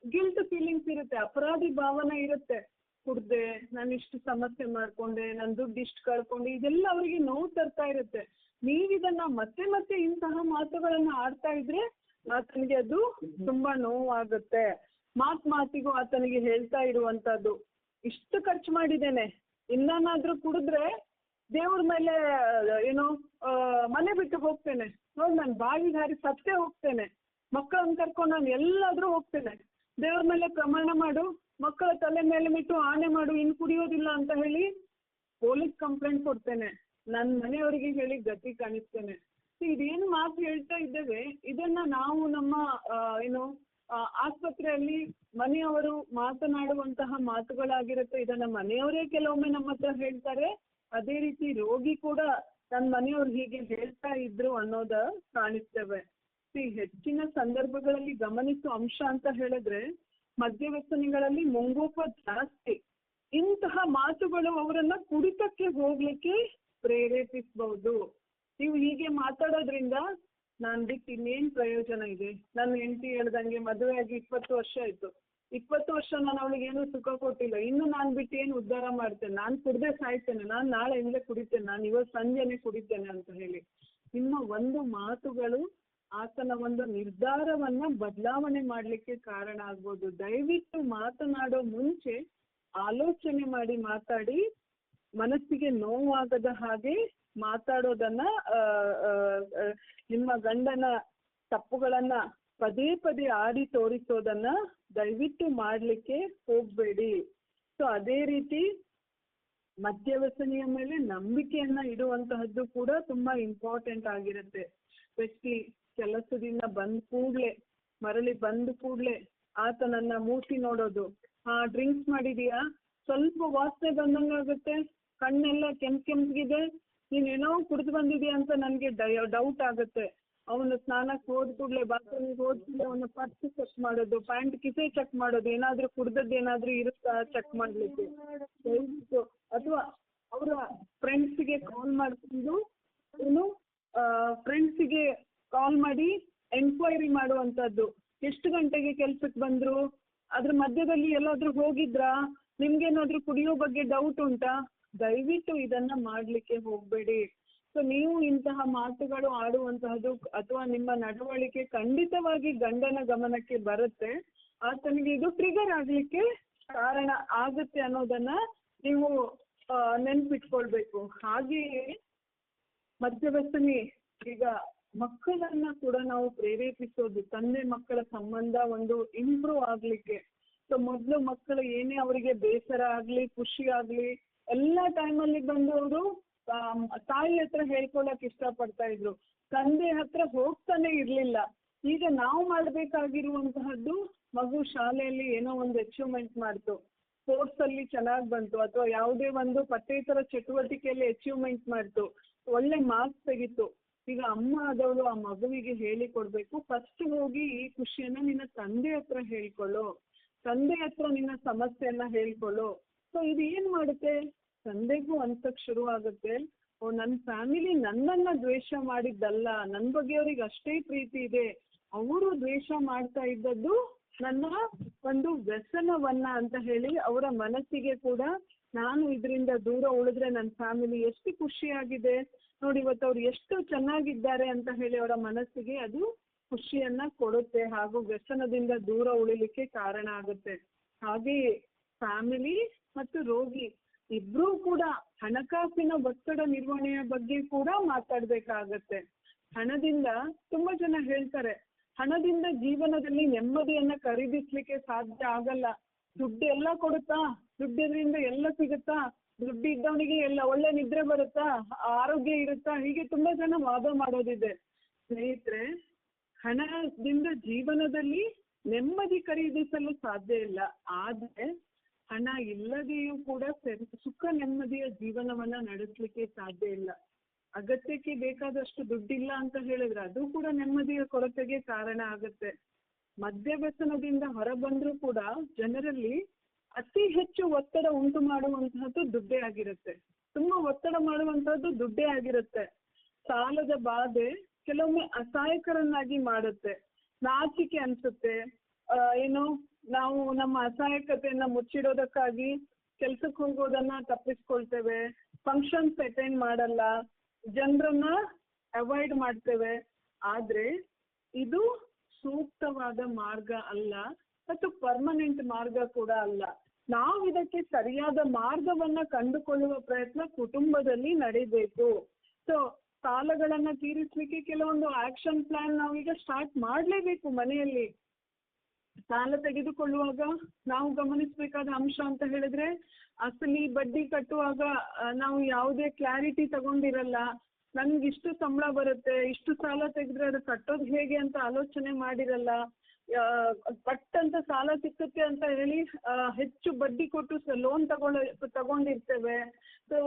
ಗಿಲ್ಟ್ ಫೀಲಿಂಗ್ಸ್ ಇರುತ್ತೆ, ಅಪರಾಧಿ ಭಾವನೆ ಇರುತ್ತೆ. ಕುಡ್ದೆ, ನಾನು ಇಷ್ಟು ಸಮಸ್ಯೆ ಮಾಡ್ಕೊಂಡೆ, ನನ್ ದುಡ್ಡು ಇಷ್ಟು ಕಳ್ಕೊಂಡೆ, ಇದೆಲ್ಲ ಅವರಿಗೆ ನೋವು ತರ್ತಾ ಇರುತ್ತೆ. ನೀವಿದನ್ನ ಮತ್ತೆ ಮತ್ತೆ ಇಂತಹ ಮಾತುಗಳನ್ನ ಆಡ್ತಾ ಇದ್ರೆ ಆತನಿಗೆ ಅದು ತುಂಬಾ ನೋವಾಗುತ್ತೆ. ಮಾತಿಗೂ ಆತನಿಗೆ ಹೇಳ್ತಾ ಇರುವಂತದ್ದು, ಇಷ್ಟು ಖರ್ಚು ಮಾಡಿದ್ದೇನೆ, ಇನ್ನಾದ್ರೂ ಕುಡಿದ್ರೆ ದೇವ್ರ ಮೇಲೆ ಏನೋ ಮನೆ ಬಿಟ್ಟು ಹೋಗ್ತೇನೆ, ನೋಡಿ ನಾನು ಬಾವಿಗೆ ಹಾರಿ ಸತ್ತೇ ಹೋಗ್ತೇನೆ, ಮಕ್ಕಳನ್ನ ಕರ್ಕೊಂಡು ನಾನು ಎಲ್ಲಾದ್ರೂ ಹೋಗ್ತೇನೆ, ದೇವ್ರ ಮೇಲೆ ಪ್ರಮಾಣ ಮಾಡು, ಮಕ್ಕಳ ತಲೆ ಮೇಲೆ ಬಿಟ್ಟು ಆಣೆ ಮಾಡು, ಇನ್ನು ಕುಡಿಯೋದಿಲ್ಲ ಅಂತ ಹೇಳಿ ಪೊಲೀಸ್ ಕಂಪ್ಲೇಂಟ್ ಕೊಡ್ತೇನೆ, ನನ್ನ ಮನೆಯವರಿಗೆ ಹೇಳಿ ಗತಿ ಕಾಣಿಸ್ತೇನೆ. ಇದೇನು ಮಾತು ಹೇಳ್ತಾ ಇದ್ದೇವೆ, ಇದನ್ನ ನಾವು ನಮ್ಮ ಏನು ಆಸ್ಪತ್ರೆಯಲ್ಲಿ ಮನೆಯವರು ಮಾತನಾಡುವಂತಹ ಮಾತುಗಳಾಗಿರುತ್ತೆ. ಇದನ್ನ ಮನೆಯವರೇ ಕೆಲವೊಮ್ಮೆ ನಮ್ಮ ಹತ್ರ ಹೇಳ್ತಾರೆ, ಅದೇ ರೀತಿ ರೋಗಿ ಕೂಡ ನನ್ನ ಮನೆಯವ್ರು ಹೀಗೆ ಹೇಳ್ತಾ ಇದ್ರು ಅನ್ನೋದ ಕಾಣಿಸ್ತೇವೆ. ಹೆಚ್ಚಿನ ಸಂದರ್ಭಗಳಲ್ಲಿ ಗಮನಿಸುವ ಅಂಶ ಅಂತ ಹೇಳಿದ್ರೆ ಮದ್ಯವ್ಯಸನಿಗಳಲ್ಲಿ ಮುಂಗೋಪ ಜಾಸ್ತಿ. ಇಂತಹ ಮಾತುಗಳು ಅವರನ್ನ ಕುಡಿತಕ್ಕೆ ಹೋಗ್ಲಿಕ್ಕೆ ಪ್ರೇರೇಪಿಸಬಹುದು. ನೀವು ಹೀಗೆ ಮಾತಾಡೋದ್ರಿಂದ ನಾನ್ ಬಿಟ್ಟು ಇನ್ನೇನ್ ಪ್ರಯೋಜನ ಇದೆ, ನನ್ನ ಹೆಂಡತಿ ಹೇಳ್ದಂಗೆ ಮದುವೆ ಆಗಿ 20 ವರ್ಷ ಆಯ್ತು, 20 ವರ್ಷ ನಾನು ಅವಳಿಗೆ ಏನು ಸುಖ ಕೊಟ್ಟಿಲ್ಲ, ಇನ್ನು ನಾನು ಬಿಟ್ಟು ಏನು ಉದ್ಧಾರ ಮಾಡ್ತೇನೆ, ನಾನು ಕುಡ್ದೆ ಸಾಯ್ತೇನೆ, ನಾನು ನಾಳೆಯಿಂದಲೇ ಕುಡಿತೇನೆ, ನಾನು ಇವತ್ತು ಸಂಜೆನೆ ಕುಡಿತೇನೆ ಅಂತ ಹೇಳಿ ನಿಮ್ಮ ಒಂದು ಮಾತುಗಳು ಆತನ ಒಂದು ನಿರ್ಧಾರವನ್ನ ಬದಲಾವಣೆ ಮಾಡ್ಲಿಕ್ಕೆ ಕಾರಣ ಆಗ್ಬೋದು. ದಯವಿಟ್ಟು ಮಾತನಾಡೋ ಮುಂಚೆ ಆಲೋಚನೆ ಮಾಡಿ ಮಾತಾಡಿ, ಮನಸ್ಸಿಗೆ ನೋವಾಗದ ಹಾಗೆ ಮಾತಾಡೋದನ್ನ, ನಿಮ್ಮ ಗಂಡನ ತಪ್ಪುಗಳನ್ನ ಪದೇ ಪದೇ ಆಡಿ ತೋರಿಸೋದನ್ನ ದಯವಿಟ್ಟು ಮಾಡ್ಲಿಕ್ಕೆ ಹೋಗ್ಬೇಡಿ. ಸೊ ಅದೇ ರೀತಿ ಮದ್ಯವ್ಯಸನಿಯ ಮೇಲೆ ನಂಬಿಕೆಯನ್ನ ಇಡುವಂತಹದ್ದು ಕೂಡ ತುಂಬಾ ಇಂಪಾರ್ಟೆಂಟ್ ಆಗಿರುತ್ತೆ. ವ್ಯಕ್ತಿ ಕೆಲಸದಿಂದ ಮರಳಿ ಬಂದ ಕೂಡ್ಲೆ ಆತನನ್ನ ಮೂಸಿ ನೋಡೋದು, ಡ್ರಿಂಕ್ಸ್ ಮಾಡಿದೀಯಾ, ಸ್ವಲ್ಪ ವಾಸನೆ ಬಂದಂಗಾಗುತ್ತೆ, ಕಣ್ಣೆಲ್ಲ ಕೆಂಪ್ಗಿದೆ, ನೀನೇನೋ ಕುಡಿದು ಬಂದಿದ್ಯಾ ಅಂತ ನನ್ಗೆ ಡೌಟ್ ಆಗುತ್ತೆ. ಅವನು ಸ್ನಾನಕ್ಕೆ ಹೋದ ಕೂಡಲೇ, ಬಾತ್ರೂಮಿಗೆ ಹೋದ ಕೂಡಲೇ ಅವನ ಪರ್ಸ್ ಚೆಕ್ ಮಾಡೋದು, ಪ್ಯಾಂಟ್ ಕಿಸೆ ಚೆಕ್ ಮಾಡೋದು, ಏನಾದ್ರೂ ಕುಡ್ದದ್ದು ಏನಾದ್ರೂ ಇರುತ್ತಾ ಚೆಕ್ ಮಾಡ್ಲಿಕ್ಕೆ. ಅಥವಾ ಅವರ ಫ್ರೆಂಡ್ಸಿಗೆ ಕಾಲ್ ಮಾಡ್ಕೊಂಡು ಫ್ರೆಂಡ್ಸಿಗೆ ಕಾಲ್ ಮಾಡಿ ಎನ್ಕ್ವೈರಿ ಮಾಡುವಂತದ್ದು, ಎಷ್ಟು ಗಂಟೆಗೆ ಕೆಲ್ಸಕ್ಕೆ ಬಂದ್ರು, ಅದ್ರ ಮಧ್ಯದಲ್ಲಿ ಎಲ್ಲಾದ್ರೂ ಹೋಗಿದ್ರಾ, ನಿಮ್ಗೇನಾದ್ರೂ ಕುಡಿಯೋ ಬಗ್ಗೆ ಡೌಟ್ ಉಂಟಾ, ದಯವಿಟ್ಟು ಇದನ್ನ ಮಾಡ್ಲಿಕ್ಕೆ ಹೋಗ್ಬೇಡಿ. ಸೊ ನೀವು ಇಂತಹ ಮಾತುಗಳು ಆಡುವಂತಹದ್ದು ಅಥವಾ ನಿಮ್ಮ ನಡವಳಿಕೆ ಖಂಡಿತವಾಗಿ ಗಂಡನ ಗಮನಕ್ಕೆ ಬರುತ್ತೆ, ಆತನಿಗೆ ಇದು ಟ್ರಿಗರ್ ಆಗ್ಲಿಕ್ಕೆ ಕಾರಣ ಆಗುತ್ತೆ ಅನ್ನೋದನ್ನ ನೀವು ನೆನ್ಪಿಟ್ಕೊಳ್ಬೇಕು. ಹಾಗೆಯೇ ಮದ್ಯವ್ಯಸನಿ ಈಗ ಮಕ್ಕಳನ್ನ ಕೂಡ ನಾವು ಪ್ರೇರೇಪಿಸೋದು, ತಂದೆ ಮಕ್ಕಳ ಸಂಬಂಧ ಒಂದು ಇಂಪ್ರೂವ್ ಆಗ್ಲಿಕ್ಕೆ. ಸೊ ಮೊದಲು ಮಕ್ಕಳು ಏನೇ ಅವರಿಗೆ ಬೇಸರ ಆಗ್ಲಿ ಖುಷಿ ಆಗ್ಲಿ ಎಲ್ಲಾ ಟೈಮಲ್ಲಿ ಬಂದು ಅವರು ತಾಯಿ ಹತ್ರ ಹೇಳ್ಕೊಳಕ್ ಇಷ್ಟಪಡ್ತಾ ಇದ್ರು, ತಂದೆ ಹತ್ರ ಹೋಗ್ತಾನೆ ಇರ್ಲಿಲ್ಲ. ಈಗ ನಾವು ಮಾಡ್ಬೇಕಾಗಿರುವಂತಹದ್ದು, ಮಗು ಶಾಲೆಯಲ್ಲಿ ಏನೋ ಒಂದು ಅಚೀವ್ಮೆಂಟ್ ಮಾಡ್ತು, ಸ್ಪೋರ್ಟ್ಸ್ ಅಲ್ಲಿ ಚೆನ್ನಾಗ್ ಬಂತು, ಅಥವಾ ಯಾವುದೇ ಒಂದು ಪಠ್ಯೇತರ ಚಟುವಟಿಕೆಯಲ್ಲಿ ಅಚೀವ್ಮೆಂಟ್ ಮಾಡ್ತು, ಒಳ್ಳೆ ಮಾರ್ಕ್ಸ್ ತೆಗಿತು. ಈಗ ಅಮ್ಮ ಆದವಳು ಆ ಮಗುವಿಗೆ ಹೇಳಿ ಕೊಡ್ಬೇಕು, ಫಸ್ಟ್ ಹೋಗಿ ಈ ಖುಷಿಯನ್ನ ನಿನ್ನ ತಂದೆ ಹತ್ರ ಹೇಳ್ಕೊಳ್ಳು, ತಂದೆ ಹತ್ರ ನಿನ್ನ ಸಮಸ್ಯೆಯನ್ನ ಹೇಳ್ಕೊಳ್ಳು. ಸೊ ಇದು ಏನ್ ಮಾಡುತ್ತೆ, ತಂದೆಗೂ ಅನ್ಸಕ್ ಶುರು ಆಗುತ್ತೆ, ನನ್ನ ಫ್ಯಾಮಿಲಿ ನನ್ನನ್ನ ದ್ವೇಷ ಮಾಡಿದ್ದಲ್ಲ, ನನ್ನ ಬಗ್ಗೆ ಅವ್ರಿಗೆ ಅಷ್ಟೇ ಪ್ರೀತಿ ಇದೆ, ಅವರು ದ್ವೇಷ ಮಾಡ್ತಾ ಇದ್ದದ್ದು ನನ್ನ ಒಂದು ವ್ಯಸನವನ್ನ ಅಂತ ಹೇಳಿ ಅವರ ಮನಸ್ಸಿಗೆ ಕೂಡ ನಾನು ಇದರಿಂದ ದೂರ ಉಳಿದ್ರೆ ನನ್ನ ಫ್ಯಾಮಿಲಿ ಎಷ್ಟು ಖುಷಿಯಾಗಿದೆ ನೋಡಿ, ಇವತ್ತು ಅವ್ರು ಎಷ್ಟು ಚೆನ್ನಾಗಿದ್ದಾರೆ ಅಂತ ಹೇಳಿ ಅವರ ಮನಸ್ಸಿಗೆ ಅದು ಖುಷಿಯನ್ನ ಕೊಡುತ್ತೆ, ಹಾಗೂ ವ್ಯಸನದಿಂದ ದೂರ ಉಳಿಲಿಕ್ಕೆ ಕಾರಣ ಆಗುತ್ತೆ. ಹಾಗೆಯೇ ಫ್ಯಾಮಿಲಿ ಮತ್ತು ರೋಗಿ ಇಬ್ರೂ ಕೂಡ ಹಣಕಾಸಿನ ಒತ್ತಡ ನಿರ್ವಹಣೆಯ ಬಗ್ಗೆ ಕೂಡ ಮಾತಾಡ್ಬೇಕಾಗತ್ತೆ. ಹಣದಿಂದ ತುಂಬಾ ಜನ ಹೇಳ್ತಾರೆ, ಹಣದಿಂದ ಜೀವನದಲ್ಲಿ ನೆಮ್ಮದಿಯನ್ನ ಖರೀದಿಸ್ಲಿಕ್ಕೆ ಸಾಧ್ಯ ಆಗಲ್ಲ. ದುಡ್ಡು ಎಲ್ಲ ಕೊಡುತ್ತಾ, ದುಡ್ಡಿದ್ರಿಂದ ಎಲ್ಲ ಸಿಗುತ್ತಾ, ದುಡ್ಡು ಇದ್ದವನಿಗೆ ಎಲ್ಲ ಒಳ್ಳೆ ನಿದ್ರೆ ಬರುತ್ತಾ, ಆರೋಗ್ಯ ಇರುತ್ತಾ, ಹೀಗೆ ತುಂಬಾ ಜನ ವಾದ ಮಾಡೋದಿದೆ. ಸ್ನೇಹಿತರೆ, ಹಣದಿಂದ ಜೀವನದಲ್ಲಿ ನೆಮ್ಮದಿ ಖರೀದಿಸಲು ಸಾಧ್ಯ ಇಲ್ಲ. ಆದ್ರೆ ಹಣ ಇಲ್ಲದೆಯೂ ಕೂಡ ಸುಖ ನೆಮ್ಮದಿಯ ಜೀವನವನ್ನ ನಡೆಸಲಿಕ್ಕೆ ಸಾಧ್ಯ ಇಲ್ಲ. ಅಗತ್ಯಕ್ಕೆ ಬೇಕಾದಷ್ಟು ದುಡ್ಡಿಲ್ಲ ಅಂತ ಹೇಳಿದ್ರೆ ಅದು ಕೂಡ ನೆಮ್ಮದಿಯ ಕೊರತೆಗೆ ಕಾರಣ ಆಗುತ್ತೆ. ಮದ್ಯ ವ್ಯಸನದಿಂದ ಹೊರಬಂದ್ರೂ ಕೂಡ ಜನರಲ್ಲಿ ಅತಿ ಹೆಚ್ಚು ಒತ್ತಡ ಉಂಟು ಮಾಡುವಂತಹದ್ದು ದುಡ್ಡೇ ಆಗಿರುತ್ತೆ. ತುಂಬಾ ಒತ್ತಡ ಮಾಡುವಂತಹದ್ದು ದುಡ್ಡೇ ಆಗಿರುತ್ತೆ. ಸಾಲದ ಬಾಧೆ ಕೆಲವೊಮ್ಮೆ ಅಸಹಾಯಕರನ್ನಾಗಿ ಮಾಡುತ್ತೆ. ನಾಚಿಕೆ ಅನ್ಸುತ್ತೆ. ಏನು, ನಾವು ನಮ್ಮ ಅಸಹಾಯಕತೆಯನ್ನ ಮುಚ್ಚಿಡೋದಕ್ಕಾಗಿ ಕೆಲ್ಸಕ್ಕೆ ಹೋಗೋದನ್ನ ತಪ್ಪಿಸ್ಕೊಳ್ತೇವೆ, ಫಂಕ್ಷನ್ಸ್ ಅಟೆಂಡ್ ಮಾಡಲ್ಲ, ಜನರನ್ನ ಅವಾಯ್ಡ್ ಮಾಡ್ತೇವೆ. ಆದ್ರೆ ಇದು ಸೂಕ್ತವಾದ ಮಾರ್ಗ ಅಲ್ಲ ಮತ್ತು ಪರ್ಮನೆಂಟ್ ಮಾರ್ಗ ಕೂಡ ಅಲ್ಲ. ನಾವು ಇದಕ್ಕೆ ಸರಿಯಾದ ಮಾರ್ಗವನ್ನ ಕಂಡುಕೊಳ್ಳುವ ಪ್ರಯತ್ನ ಕುಟುಂಬದಲ್ಲಿ ನಡೀಬೇಕು. ಸೊ ಸಾಲಗಳನ್ನ ತೀರಿಸ್ಲಿಕ್ಕೆ ಕೆಲವೊಂದು ಆಕ್ಷನ್ ಪ್ಲಾನ್ ನಾವೀಗ ಸ್ಟಾರ್ಟ್ ಮಾಡ್ಲೇಬೇಕು. ಮನೆಯಲ್ಲಿ ಸಾಲ ತೆಗೆದುಕೊಳ್ಳುವಾಗ ನಾವು ಗಮನಿಸಬೇಕಾದ ಅಂಶ ಅಂತ ಹೇಳಿದ್ರೆ, ಅಸಲಿ ಬಡ್ಡಿ ಕಟ್ಟುವಾಗ ನಾವು ಯಾವುದೇ ಕ್ಲಾರಿಟಿ ತಗೊಂಡಿರಲ್ಲ. ನನ್ಗೆ ಇಷ್ಟು ಸಂಬಳ ಬರುತ್ತೆ, ಇಷ್ಟು ಸಾಲ ತೆಗೆದ್ರೆ ಅದು ಕಟ್ಟೋದು ಹೇಗೆ ಅಂತ ಆಲೋಚನೆ ಮಾಡಿರಲ್ಲ. ಪಟ್ ಅಂತ ಸಾಲ ಸಿಕ್ಕುತ್ತೆ ಅಂತ ಹೇಳಿ ಹೆಚ್ಚು ಬಡ್ಡಿ ಕೊಟ್ಟು ಲೋನ್ ತಗೊಂಡಿರ್ತೇವೆ. ಸೊ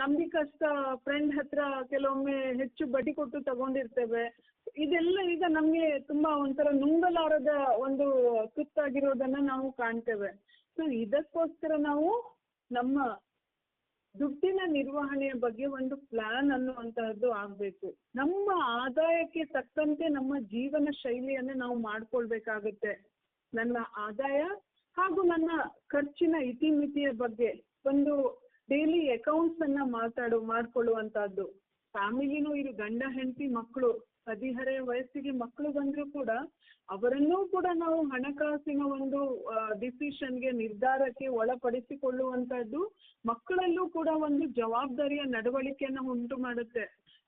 ನಂಬಿಕಸ್ತ ಫ್ರೆಂಡ್ ಹತ್ರ ಕೆಲವೊಮ್ಮೆ ಹೆಚ್ಚು ಬಡ್ಡಿ ಕೊಟ್ಟು ತಗೊಂಡಿರ್ತೇವೆ. ಇದೆಲ್ಲ ಈಗ ನಮಗೆ ತುಂಬಾ ಒಂಥರ ನುಂಗಲಾರದ ಒಂದು ತುತ್ತಾಗಿರೋದನ್ನ ನಾವು ಕಾಣ್ತೇವೆ. ಸೊ ಇದಕ್ಕೋಸ್ಕರ ನಾವು ನಮ್ಮ ದುಡ್ಡಿನ ನಿರ್ವಹಣೆಯ ಬಗ್ಗೆ ಒಂದು ಪ್ಲಾನ್ ಅನ್ನುವಂತಹದ್ದು ಆಗ್ಬೇಕು. ನಮ್ಮ ಆದಾಯಕ್ಕೆ ತಕ್ಕಂತೆ ನಮ್ಮ ಜೀವನ ಶೈಲಿಯನ್ನ ನಾವು ಮಾಡ್ಕೊಳ್ಬೇಕಾಗುತ್ತೆ. ನನ್ನ ಆದಾಯ ಹಾಗೂ ನನ್ನ ಖರ್ಚಿನ ಇತಿಮಿತಿಯ ಬಗ್ಗೆ ಒಂದು ಡೈಲಿ ಅಕೌಂಟ್ಸ್ ಅನ್ನ ಮಾಡ್ಕೊಳ್ಳುವಂತಹದ್ದು. ಫ್ಯಾಮಿಲಿನೂ ಇದು ಗಂಡ ಹೆಂಡತಿ ಮಕ್ಕಳು, ಹದಿಹರೆಯ ವಯಸ್ಸಿಗೆ ಮಕ್ಕಳು ಬಂದರೂ ಕೂಡ ಅವರನ್ನೂ ಕೂಡ ನಾವು ಹಣಕಾಸಿನ ಒಂದು ಡಿಸಿಷನ್ಗೆ, ನಿರ್ಧಾರಕ್ಕೆ ಒಳಪಡಿಸಿಕೊಳ್ಳುವಂತಹದ್ದು ಮಕ್ಕಳಲ್ಲೂ ಕೂಡ ಒಂದು ಜವಾಬ್ದಾರಿಯ ನಡವಳಿಕೆಯನ್ನು ಉಂಟು ಮಾಡುತ್ತೆ.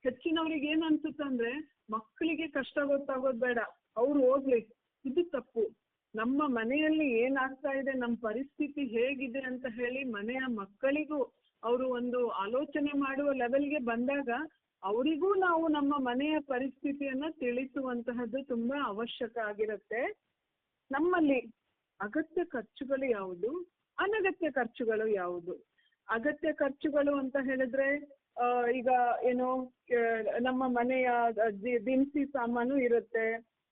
ಹೆಚ್ಚಿನವರಿಗೆ ಏನ್ ಅನ್ಸುತ್ತೆ ಅಂದ್ರೆ, ಮಕ್ಕಳಿಗೆ ಕಷ್ಟ ಗೊತ್ತಾಗೋದು ಬೇಡ, ಅವ್ರು ಹೋಗ್ಲಿ, ಇದು ತಪ್ಪು. ನಮ್ಮ ಮನೆಯಲ್ಲಿ ಏನಾಗ್ತಾ ಇದೆ, ನಮ್ಮ ಪರಿಸ್ಥಿತಿ ಹೇಗಿದೆ ಅಂತ ಹೇಳಿ ಮನೆಯ ಮಕ್ಕಳಿಗೂ ಅವರು ಒಂದು ಆಲೋಚನೆ ಮಾಡುವ ಲೆವೆಲ್ಗೆ ಬಂದಾಗ ಅವರಿಗೂ ನಾವು ನಮ್ಮ ಮನೆಯ ಪರಿಸ್ಥಿತಿಯನ್ನ ತಿಳಿಸುವಂತಹದ್ದು ತುಂಬಾ ಅವಶ್ಯಕ ಆಗಿರುತ್ತೆ. ನಮ್ಮಲ್ಲಿ ಅಗತ್ಯ ಖರ್ಚುಗಳು ಯಾವುದು, ಅನಗತ್ಯ ಖರ್ಚುಗಳು ಯಾವುದು? ಅಗತ್ಯ ಖರ್ಚುಗಳು ಅಂತ ಹೇಳಿದ್ರೆ ಈಗ ಏನು, ನಮ್ಮ ಮನೆಯ ದಿನಸಿ ಸಾಮಾನು ಇರುತ್ತೆ,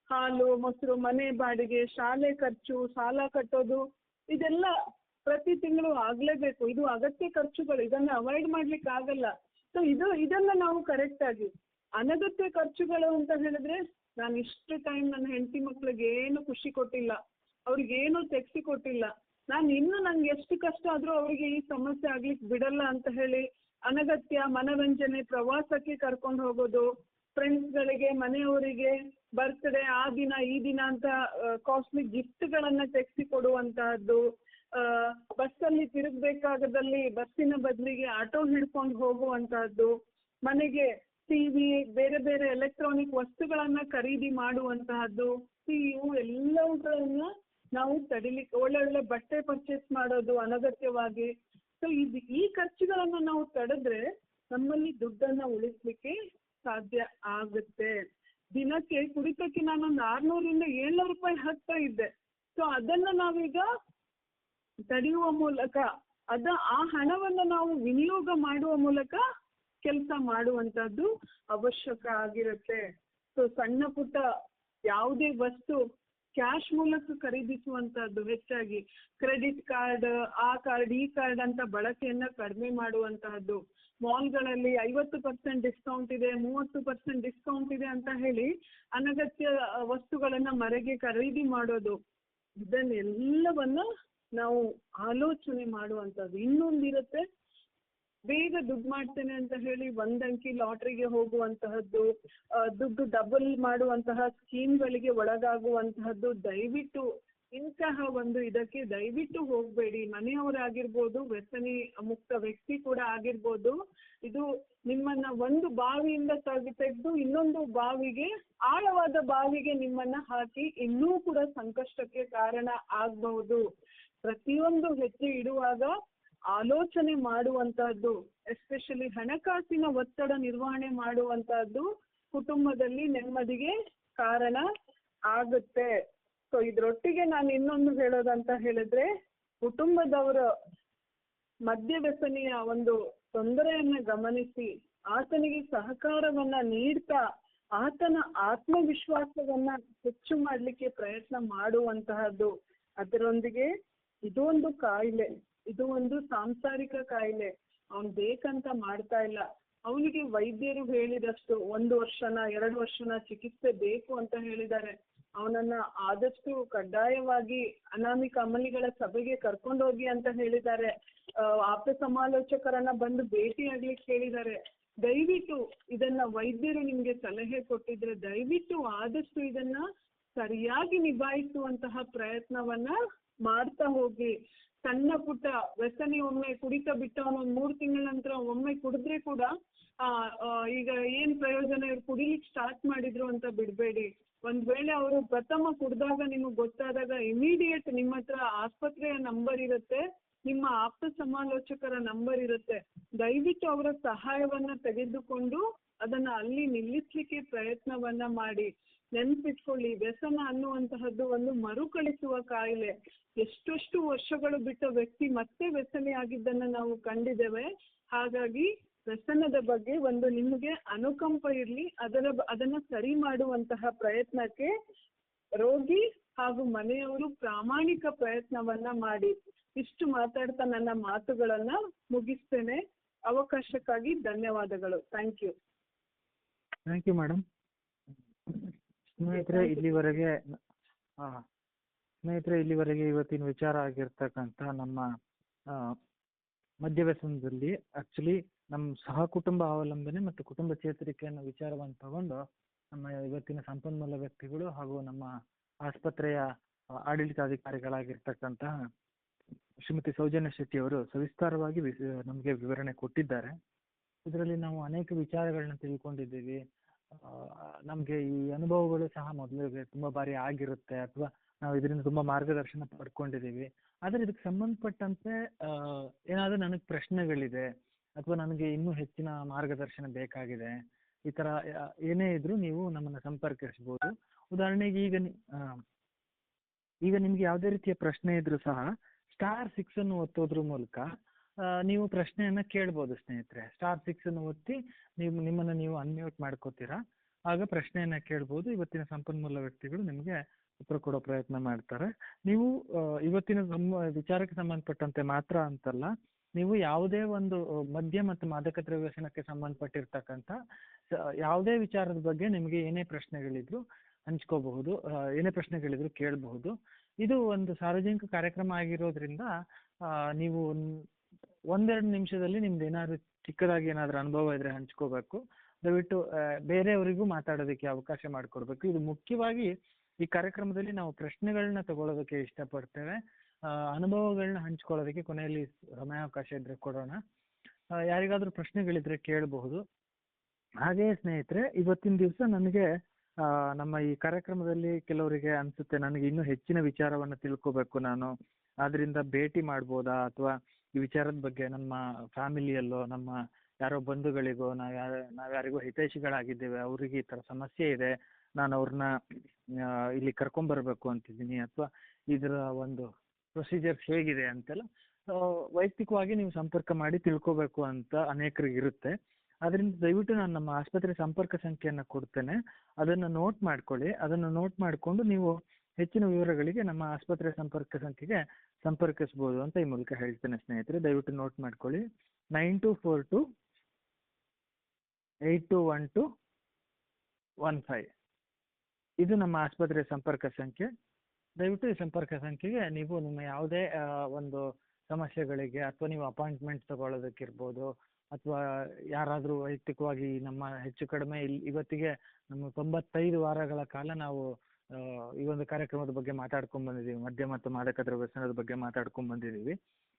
ಹಾಲು ಮೊಸರು, ಮನೆ ಬಾಡಿಗೆ, ಶಾಲೆ ಖರ್ಚು, ಸಾಲ ಕಟ್ಟೋದು, ಇದೆಲ್ಲ ಪ್ರತಿ ತಿಂಗಳು ಆಗ್ಲೇಬೇಕು. ಇದು ಅಗತ್ಯ ಖರ್ಚುಗಳು, ಇದನ್ನ ಅವಾಯ್ಡ್ ಮಾಡ್ಲಿಕ್ಕೆ ಆಗಲ್ಲ. ಸೊ ಇದನ್ನ ನಾವು ಕರೆಕ್ಟ್ ಆಗಿ. ಅನಗತ್ಯ ಖರ್ಚುಗಳು ಅಂತ ಹೇಳಿದ್ರೆ, ನಾನು ಇಷ್ಟು ಟೈಮ್ ನನ್ನ ಹೆಂಡತಿ ಮಕ್ಳಿಗೆ ಏನು ಖುಷಿ ಕೊಟ್ಟಿಲ್ಲ, ಅವ್ರಿಗೇನು ತೆಗ್ಸಿ ಕೊಟ್ಟಿಲ್ಲ, ನಾನು ಇನ್ನು ನಂಗೆ ಎಷ್ಟು ಕಷ್ಟ ಆದ್ರೂ ಅವರಿಗೆ ಈ ಸಮಸ್ಯೆ ಆಗ್ಲಿಕ್ಕೆ ಬಿಡಲ್ಲ ಅಂತ ಹೇಳಿ ಅನಗತ್ಯ ಮನರಂಜನೆ, ಪ್ರವಾಸಕ್ಕೆ ಕರ್ಕೊಂಡು ಹೋಗೋದು, ಫ್ರೆಂಡ್ಸ್ಗಳಿಗೆ, ಮನೆಯವರಿಗೆ ಬರ್ತ್ಡೇ, ಆ ದಿನ ಈ ದಿನ ಅಂತ ಕಾಸ್ಟ್ಲಿ ಗಿಫ್ಟ್ಗಳನ್ನ ತೆಗೆಸಿ ಕೊಡುವಂತಹದ್ದು, ಬಸ್ಸಲ್ಲಿ ತಿರುಗಬೇಕಾಗದಲ್ಲಿ ಬಸ್ಸಿನ ಬದಲಿಗೆ ಆಟೋ ಹಿಡ್ಕೊಂಡು ಹೋಗುವಂತಹದ್ದು, ಮನೆಗೆ ಟಿವಿ, ಬೇರೆ ಬೇರೆ ಎಲೆಕ್ಟ್ರಾನಿಕ್ ವಸ್ತುಗಳನ್ನ ಖರೀದಿ ಮಾಡುವಂತಹದ್ದು, ಇವು ಎಲ್ಲವುಗಳನ್ನ ನಾವು ತಡಿಲಿಕ್ಕೆ, ಒಳ್ಳೊಳ್ಳೆ ಬಟ್ಟೆ ಪರ್ಚೇಸ್ ಮಾಡೋದು ಅನಗತ್ಯವಾಗಿ. ಸೊ ಈ ಖರ್ಚುಗಳನ್ನ ನಾವು ತಡೆದ್ರೆ ನಮ್ಮಲ್ಲಿ ದುಡ್ಡನ್ನ ಉಳಿಸ್ಲಿಕ್ಕೆ ಸಾಧ್ಯ ಆಗುತ್ತೆ. ದಿನಕ್ಕೆ ಕುಡಿತಕ್ಕೆ ನಾನೊಂದು 600ರಿಂದ 700 ರೂಪಾಯಿ ಹಾಕ್ತಾ ಇದ್ದೆ. ಸೊ ಅದನ್ನ ನಾವೀಗ ತಡೆಯುವ ಮೂಲಕ, ಆ ಹಣವನ್ನು ನಾವು ವಿನಿಯೋಗ ಮಾಡುವ ಮೂಲಕ ಕೆಲಸ ಮಾಡುವಂತದ್ದು ಅವಶ್ಯಕ ಆಗಿರುತ್ತೆ. ಸೊ ಸಣ್ಣ ಪುಟ್ಟ ಯಾವುದೇ ವಸ್ತು ಕ್ಯಾಶ್ ಮೂಲಕ ಖರೀದಿಸುವಂತಹದ್ದು ಹೆಚ್ಚಾಗಿ, ಕ್ರೆಡಿಟ್ ಕಾರ್ಡ್, ಆ ಕಾರ್ಡ್ ಈ ಕಾರ್ಡ್ ಅಂತ ಬಳಕೆಯನ್ನ ಕಡಿಮೆ ಮಾಡುವಂತಹದ್ದು, ಮಾಲ್ಗಳಲ್ಲಿ 50% ಡಿಸ್ಕೌಂಟ್ ಇದೆ, 30% ಡಿಸ್ಕೌಂಟ್ ಇದೆ ಅಂತ ಹೇಳಿ ಅನಗತ್ಯ ವಸ್ತುಗಳನ್ನ ಮರೆಗೆ ಖರೀದಿ ಮಾಡೋದು, ಇದನ್ನೆಲ್ಲವನ್ನ ನಾವು ಆಲೋಚನೆ ಮಾಡುವಂತದ್ದು. ಇನ್ನೊಂದಿರುತ್ತೆ, ಬೇಗ ದುಡ್ಡು ಮಾಡ್ತೇನೆ ಅಂತ ಹೇಳಿ ಒಂದಂಕಿ ಲಾಟ್ರಿಗೆ ಹೋಗುವಂತಹದ್ದು, ದುಡ್ಡು ಡಬಲ್ ಮಾಡುವಂತಹ ಸ್ಕೀಮ್ಗಳಿಗೆ ಒಳಗಾಗುವಂತಹದ್ದು. ದಯವಿಟ್ಟು ಇಂತಹ ಒಂದು ಇದಕ್ಕೆ ದಯವಿಟ್ಟು ಹೋಗಬೇಡಿ. ಮನೆಯವರಾಗಿರ್ಬೋದು, ವ್ಯಸನಿ ಮುಕ್ತ ವ್ಯಕ್ತಿ ಕೂಡ ಆಗಿರ್ಬೋದು, ಇದು ನಿಮ್ಮನ್ನ ಒಂದು ಬಾವಿಯಿಂದ ತೆಗೆದು ಇನ್ನೊಂದು ಬಾವಿಗೆ, ಆಳವಾದ ಬಾವಿಗೆ ನಿಮ್ಮನ್ನ ಹಾಕಿ ಇನ್ನೂ ಕೂಡ ಸಂಕಷ್ಟಕ್ಕೆ ಕಾರಣ ಆಗಬಹುದು. ಪ್ರತಿಯೊಂದು ಹೆಜ್ಜೆ ಇಡುವಾಗ ಆಲೋಚನೆ ಮಾಡುವಂತಹದ್ದು, ಎಸ್ಪೆಷಲಿ ಹಣಕಾಸಿನ ಒತ್ತಡ ನಿರ್ವಹಣೆ ಮಾಡುವಂತಹದ್ದು ಕುಟುಂಬದಲ್ಲಿ ನೆಮ್ಮದಿಗೆ ಕಾರಣ ಆಗುತ್ತೆ. ಸೊ ಇದ್ರೊಟ್ಟಿಗೆ ನಾನು ಇನ್ನೊಂದು ಹೇಳೋದಂತ ಹೇಳಿದ್ರೆ, ಕುಟುಂಬದವರ ಮದ್ಯ ವ್ಯಸನಿಯ ಒಂದು ತೊಂದರೆಯನ್ನ ಗಮನಿಸಿ ಆತನಿಗೆ ಸಹಕಾರವನ್ನ ನೀಡ್ತಾ ಆತನ ಆತ್ಮವಿಶ್ವಾಸವನ್ನ ಹೆಚ್ಚು ಮಾಡಲಿಕ್ಕೆ ಪ್ರಯತ್ನ ಮಾಡುವಂತಹದ್ದು. ಅದರೊಂದಿಗೆ ಇದು ಒಂದು ಕಾಯಿಲೆ, ಇದು ಒಂದು ಸಾಂಸಾರಿಕ ಕಾಯಿಲೆ. ಅವನು ಬೇಕಂತ ಮಾಡ್ತಾ ಇಲ್ಲ. ಅವನಿಗೆ ವೈದ್ಯರು ಹೇಳಿದಷ್ಟು 1 ವರ್ಷನ 2 ವರ್ಷನ ಚಿಕಿತ್ಸೆ ಬೇಕು ಅಂತ ಹೇಳಿದ್ದಾರೆ. ಅವನನ್ನ ಆದಷ್ಟು ಕಡ್ಡಾಯವಾಗಿ ಅನಾಮಿಕ ಅಮಲಿಗಳ ಸಭೆಗೆ ಕರ್ಕೊಂಡೋಗಿ ಅಂತ ಹೇಳಿದ್ದಾರೆ. ಆಪ್ತ ಸಮಾಲೋಚಕರನ್ನ ಬಂದು ಭೇಟಿ ಆಗ್ಲಿಕ್ಕೆ ಹೇಳಿದ್ದಾರೆ. ದಯವಿಟ್ಟು ಇದನ್ನ ವೈದ್ಯರು ನಿಮ್ಗೆ ಸಲಹೆ ಕೊಟ್ಟಿದ್ರೆ ದಯವಿಟ್ಟು ಆದಷ್ಟು ಇದನ್ನ ಸರಿಯಾಗಿ ನಿಭಾಯಿಸುವಂತಹ ಪ್ರಯತ್ನವನ್ನ ಮಾಡ್ತಾ ಹೋಗಿ. ಸಣ್ಣ ಪುಟ್ಟ ವ್ಯಸನಿ ಒಮ್ಮೆ ಕುಡಿತ ಬಿಟ್ಟವನು 3 ತಿಂಗಳ ನಂತರ ಒಮ್ಮೆ ಕುಡಿದ್ರೆ ಕೂಡ ಈಗ ಏನ್ ಪ್ರಯೋಜನ, ಇವ್ರು ಕುಡಿಲಿಕ್ಕೆ ಸ್ಟಾರ್ಟ್ ಮಾಡಿದ್ರು ಅಂತ ಬಿಡ್ಬೇಡಿ. ಒಂದ್ ವೇಳೆ ಅವರು ಪ್ರಥಮ ಕುಡ್ದಾಗ ನಿಮಗೆ ಗೊತ್ತಾದಾಗ ಇಮಿಡಿಯೇಟ್ ನಿಮ್ಮ ಹತ್ರ ಆಸ್ಪತ್ರೆಯ ನಂಬರ್ ಇರುತ್ತೆ, ನಿಮ್ಮ ಆಪ್ತ ಸಮಾಲೋಚಕರ ನಂಬರ್ ಇರುತ್ತೆ. ದಯವಿಟ್ಟು ಅವರ ಸಹಾಯವನ್ನ ತೆಗೆದುಕೊಂಡು ಅದನ್ನ ಅಲ್ಲಿ ನಿಲ್ಲಿಸ್ಲಿಕ್ಕೆ ಪ್ರಯತ್ನವನ್ನ ಮಾಡಿ. ನೆನ್ಪಿಟ್ಕೊಳ್ಳಿ, ವ್ಯಸನ ಅನ್ನುವಂತಹದ್ದು ಒಂದು ಮರುಕಳಿಸುವ ಕಾಯಿಲೆ. ಎಷ್ಟೆಷ್ಟು ವರ್ಷಗಳು ಬಿಟ್ಟ ವ್ಯಕ್ತಿ ಮತ್ತೆ ವ್ಯಸನಿ ಆಗಿದ್ದನ್ನ ನಾವು ಕಂಡಿದ್ದೇವೆ. ಹಾಗಾಗಿ ವ್ಯಸನದ ಬಗ್ಗೆ ಒಂದು ನಿಮಗೆ ಅನುಕಂಪ ಇರಲಿ, ಅದನ್ನ ಸರಿ ಮಾಡುವಂತಹ ಪ್ರಯತ್ನಕ್ಕೆ ರೋಗಿ ಹಾಗೂ ಮನೆಯವರು ಪ್ರಾಮಾಣಿಕ ಪ್ರಯತ್ನವನ್ನ ಮಾಡಿ. ಇಷ್ಟು ಮಾತಾಡ್ತಾ ನನ್ನ ಮಾತುಗಳನ್ನ ಮುಗಿಸ್ತೇನೆ. ಅವಕಾಶಕ್ಕಾಗಿ ಧನ್ಯವಾದಗಳು. Thank you. Thank you madam. ಸ್ನೇಹಿತರೆ, ಇಲ್ಲಿವರೆಗೆ ಇವತ್ತಿನ ವಿಚಾರ ಆಗಿರ್ತಕ್ಕಂಥ ನಮ್ಮ ಮದ್ಯವ್ಯಸನದಲ್ಲಿ ಆಕ್ಚುಲಿ ನಮ್ಮ ಸಹ ಕುಟುಂಬ ಅವಲಂಬನೆ ಮತ್ತು ಕುಟುಂಬ ಚೇತರಿಕೆ ಅನ್ನೋ ವಿಚಾರವನ್ನು ತಗೊಂಡು ನಮ್ಮ ಇವತ್ತಿನ ಸಂಪನ್ಮೂಲ ವ್ಯಕ್ತಿಗಳು ಹಾಗೂ ನಮ್ಮ ಆಸ್ಪತ್ರೆಯ ಆಡಳಿತಾಧಿಕಾರಿಗಳಾಗಿರ್ತಕ್ಕಂತಹ ಶ್ರೀಮತಿ ಸೌಜನ್ಯ ಶೆಟ್ಟಿ ಅವರು ಸವಿಸ್ತಾರವಾಗಿ ನಮಗೆ ವಿವರಣೆ ಕೊಟ್ಟಿದ್ದಾರೆ. ಇದರಲ್ಲಿ ನಾವು ಅನೇಕ ವಿಚಾರಗಳನ್ನ ತಿಳ್ಕೊಂಡಿದ್ದೀವಿ. ನಮಗೆ ಈ ಅನುಭವಗಳು ಸಹ ಮೊದಲಿಗೆ ತುಂಬಾ ಬಾರಿ ಆಗಿರುತ್ತೆ, ಅಥವಾ ನಾವು ಇದರಿಂದ ತುಂಬಾ ಮಾರ್ಗದರ್ಶನ ಪಡ್ಕೊಂಡಿದ್ದೀವಿ. ಆದರೆ ಇದಕ್ಕೆ ಸಂಬಂಧಪಟ್ಟಂತೆ ಏನಾದರೂ ನನಗೆ ಪ್ರಶ್ನೆಗಳಿದೆ ಅಥವಾ ನನಗೆ ಇನ್ನೂ ಹೆಚ್ಚಿನ ಮಾರ್ಗದರ್ಶನ ಬೇಕಾಗಿದೆ, ಈ ತರ ಏನೇ ಇದ್ರೂ ನೀವು ನಮ್ಮನ್ನ ಸಂಪರ್ಕಿಸಬಹುದು. ಉದಾಹರಣೆಗೆ ಈಗ ನಿಮ್ಗೆ ಯಾವುದೇ ರೀತಿಯ ಪ್ರಶ್ನೆ ಇದ್ರೂ ಸಹ *6 ಅನ್ನು ಒತ್ತೋದ್ರ ಮೂಲಕ ನೀವು ಪ್ರಶ್ನೆಯನ್ನ ಕೇಳ್ಬೋದು ಸ್ನೇಹಿತರೆ. *6 ಅನ್ನು ಒತ್ತಿ ನಿಮ್ಮನ್ನ ನೀವು ಅನ್ಮ್ಯೂಟ್ ಮಾಡ್ಕೋತೀರಾ, ಆಗ ಪ್ರಶ್ನೆಯನ್ನ ಕೇಳ್ಬೋದು. ಇವತ್ತಿನ ಸಂಪನ್ಮೂಲ ವ್ಯಕ್ತಿಗಳು ನಿಮ್ಗೆ ಉತ್ತರ ಕೊಡೋ ಪ್ರಯತ್ನ ಮಾಡ್ತಾರೆ. ನೀವು ಇವತ್ತಿನ ವಿಚಾರಕ್ಕೆ ಸಂಬಂಧಪಟ್ಟಂತೆ ಮಾತ್ರ ಅಂತಲ್ಲ, ನೀವು ಯಾವುದೇ ಒಂದು ಮದ್ಯ ಮತ್ತು ಮಾದಕ ದ್ರವ್ಯ ವ್ಯಸನಕ್ಕೆ ಸಂಬಂಧಪಟ್ಟಿರ್ತಕ್ಕಂಥ ಯಾವುದೇ ವಿಚಾರದ ಬಗ್ಗೆ ನಿಮಗೆ ಏನೇ ಪ್ರಶ್ನೆಗಳಿದ್ರು ಹಂಚ್ಕೋಬಹುದು, ಏನೇ ಪ್ರಶ್ನೆಗಳಿದ್ರು ಕೇಳಬಹುದು. ಇದು ಒಂದು ಸಾರ್ವಜನಿಕ ಕಾರ್ಯಕ್ರಮ ಆಗಿರೋದ್ರಿಂದ ನೀವು 1-2 ನಿಮಿಷದಲ್ಲಿ ನಿಮ್ದು ಏನಾದ್ರು ಚಿಕ್ಕದಾಗಿ ಏನಾದ್ರು ಅನುಭವ ಇದ್ರೆ ಹಂಚ್ಕೋಬೇಕು. ದಯವಿಟ್ಟು ಬೇರೆಯವರಿಗೂ ಮಾತಾಡೋದಕ್ಕೆ ಅವಕಾಶ ಮಾಡಿಕೊಡ್ಬೇಕು. ಇದು ಮುಖ್ಯವಾಗಿ ಈ ಕಾರ್ಯಕ್ರಮದಲ್ಲಿ ನಾವು ಪ್ರಶ್ನೆಗಳನ್ನ ತಗೊಳ್ಳೋದಕ್ಕೆ ಇಷ್ಟಪಡ್ತೇವೆ. ಅನುಭವಗಳನ್ನ ಹಂಚ್ಕೊಳ್ಳೋದಕ್ಕೆ ಕೊನೆಯಲ್ಲಿ ಸಮಯಾವಕಾಶ ಇದ್ರೆ ಕೊಡೋಣ. ಯಾರಿಗಾದ್ರೂ ಪ್ರಶ್ನೆಗಳಿದ್ರೆ ಕೇಳಬಹುದು. ಹಾಗೆಯೇ ಸ್ನೇಹಿತರೆ, ಇವತ್ತಿನ ದಿವಸ ನನಗೆ ನಮ್ಮ ಈ ಕಾರ್ಯಕ್ರಮದಲ್ಲಿ ಕೆಲವರಿಗೆ ಅನ್ಸುತ್ತೆ ನನಗೆ ಇನ್ನೂ ಹೆಚ್ಚಿನ ವಿಚಾರವನ್ನ ತಿಳ್ಕೋಬೇಕು, ನಾನು ಆದ್ರಿಂದ ಭೇಟಿ ಮಾಡ್ಬೋದಾ, ಅಥವಾ ಈ ವಿಚಾರದ ಬಗ್ಗೆ ನಮ್ಮ ಫ್ಯಾಮಿಲಿಯಲ್ಲೋ ನಮ್ಮ ಯಾರೋ ಬಂಧುಗಳಿಗೋ ನಾವ್ಯಾರಿಗೋ ಹಿತೈಷಿಗಳಾಗಿದ್ದೇವೆ, ಅವ್ರಿಗೆ ಈ ತರ ಸಮಸ್ಯೆ ಇದೆ, ನಾನು ಅವ್ರನ್ನ ಇಲ್ಲಿ ಕರ್ಕೊಂಡ್ಬರ್ಬೇಕು ಅಂತಿದ್ದೀನಿ, ಅಥವಾ ಇದರ ಒಂದು ಪ್ರೊಸೀಜರ್ಸ್ ಹೇಗಿದೆ ಅಂತೆಲ್ಲ ವೈಯಕ್ತಿಕವಾಗಿ ನೀವು ಸಂಪರ್ಕ ಮಾಡಿ ತಿಳ್ಕೋಬೇಕು ಅಂತ ಅನೇಕರಿಗೆ ಇರುತ್ತೆ. ಅದರಿಂದ ದಯವಿಟ್ಟು ನಾನು ನಮ್ಮ ಆಸ್ಪತ್ರೆ ಸಂಪರ್ಕ ಸಂಖ್ಯೆಯನ್ನ ಕೊಡ್ತೇನೆ, ಅದನ್ನ ನೋಟ್ ಮಾಡ್ಕೊಳ್ಳಿ. ಅದನ್ನು ನೋಟ್ ಮಾಡಿಕೊಂಡು ನೀವು ಹೆಚ್ಚಿನ ವಿವರಗಳಿಗೆ ನಮ್ಮ ಆಸ್ಪತ್ರೆ ಸಂಪರ್ಕ ಸಂಖ್ಯೆಗೆ ಸಂಪರ್ಕಿಸಬಹುದು ಅಂತ ಈ ಮೂಲಕ ಹೇಳ್ತೇನೆ ಸ್ನೇಹಿತರೆ. ದಯವಿಟ್ಟು ನೋಟ್ ಮಾಡ್ಕೊಳ್ಳಿ. 9242821215 ಇದು ನಮ್ಮ ಆಸ್ಪತ್ರೆ ಸಂಪರ್ಕ ಸಂಖ್ಯೆ. ದಯವಿಟ್ಟು ಈ ಸಂಪರ್ಕ ಸಂಖ್ಯೆಗೆ ನೀವು ನಿಮ್ಮ ಯಾವುದೇ ಒಂದು ಸಮಸ್ಯೆಗಳಿಗೆ ಅಥವಾ ನೀವು ಅಪಾಯಿಂಟ್ಮೆಂಟ್ ತಗೊಳ್ಳೋದಕ್ಕಿರ್ಬೋದು, ಅಥವಾ ಯಾರಾದರೂ ವೈಯಕ್ತಿಕವಾಗಿ ನಮ್ಮ ಹೆಚ್ಚು ಕಡಿಮೆ ಇವತ್ತಿಗೆ ನಮ್ಮ 95 ವಾರಗಳ ಕಾಲ ನಾವು ಈ ಒಂದು ಕಾರ್ಯಕ್ರಮದ ಬಗ್ಗೆ ಮಾತಾಡ್ಕೊಂಡ್ ಬಂದಿದ್ದೀವಿ. ಮದ್ಯ ಮತ್ತು ಮಾದಕ ದ್ರವ್ಯ ವ್ಯಸನದ ಬಗ್ಗೆ ಮಾತಾಡ್ಕೊಂಡ್ ಬಂದಿದ್ದೀವಿ.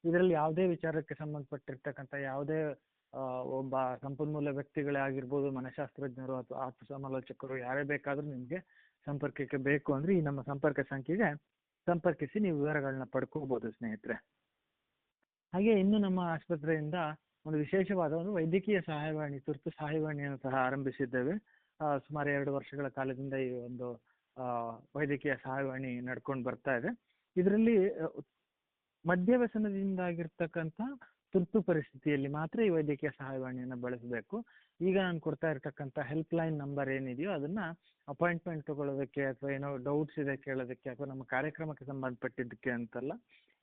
ಇದರಲ್ಲಿ ಯಾವುದೇ ವಿಚಾರಕ್ಕೆ ಸಂಬಂಧಪಟ್ಟಿರ್ತಕ್ಕಂಥ ಯಾವುದೇ ಒಬ್ಬ ಸಂಪನ್ಮೂಲ ವ್ಯಕ್ತಿಗಳೇ ಆಗಿರ್ಬೋದು, ಮನಃಶಾಸ್ತ್ರಜ್ಞರು ಅಥವಾ ಆಪ್ತ ಸಮಾಲೋಚಕರು ಯಾರೇ ಬೇಕಾದ್ರೂ ನಿಮ್ಗೆ ಸಂಪರ್ಕಕ್ಕೆ ಬೇಕು ಅಂದ್ರೆ ಈ ನಮ್ಮ ಸಂಪರ್ಕ ಸಂಖ್ಯೆಗೆ ಸಂಪರ್ಕಿಸಿ ನೀವು ವಿವರಗಳನ್ನ ಪಡ್ಕೋಬಹುದು ಸ್ನೇಹಿತರೆ. ಹಾಗೆ ಇನ್ನು ನಮ್ಮ ಆಸ್ಪತ್ರೆಯಿಂದ ಒಂದು ವಿಶೇಷವಾದ ಒಂದು ವೈದ್ಯಕೀಯ ಸಹಾಯವಾಣಿ, ತುರ್ತು ಸಹಾಯವಾಣಿಯನ್ನು ಸಹ ಆರಂಭಿಸಿದ್ದೇವೆ. ಸುಮಾರು 2 ವರ್ಷಗಳ ಕಾಲದಿಂದ ಈ ಒಂದು ವೈದ್ಯಕೀಯ ಸಹಾಯವಾಣಿ ನಡ್ಕೊಂಡು ಬರ್ತಾ ಇದೆ. ಇದರಲ್ಲಿ ಮದ್ಯ ವ್ಯಸನದಿಂದಾಗಿರ್ತಕ್ಕಂಥ ತುರ್ತು ಪರಿಸ್ಥಿತಿಯಲ್ಲಿ ಮಾತ್ರ ಈ ವೈದ್ಯಕೀಯ ಸಹಾಯವಾಣಿಯನ್ನು ಬಳಸಬೇಕು. ಈಗ ನಾನು ಕೊಡ್ತಾ ಇರ್ತಕ್ಕಂಥ ಹೆಲ್ಪ್ ಲೈನ್ ನಂಬರ್ ಏನಿದೆಯೋ ಅದನ್ನ ಅಪಾಯಿಂಟ್ಮೆಂಟ್ ತಗೊಳ್ಳೋದಕ್ಕೆ ಅಥವಾ ಏನೋ ಡೌಟ್ಸ್ ಇದೆ ಕೇಳೋದಕ್ಕೆ ಅಥವಾ ನಮ್ಮ ಕಾರ್ಯಕ್ರಮಕ್ಕೆ ಸಂಬಂಧಪಟ್ಟಿದ್ದಕ್ಕೆ ಅಂತಲ್ಲ,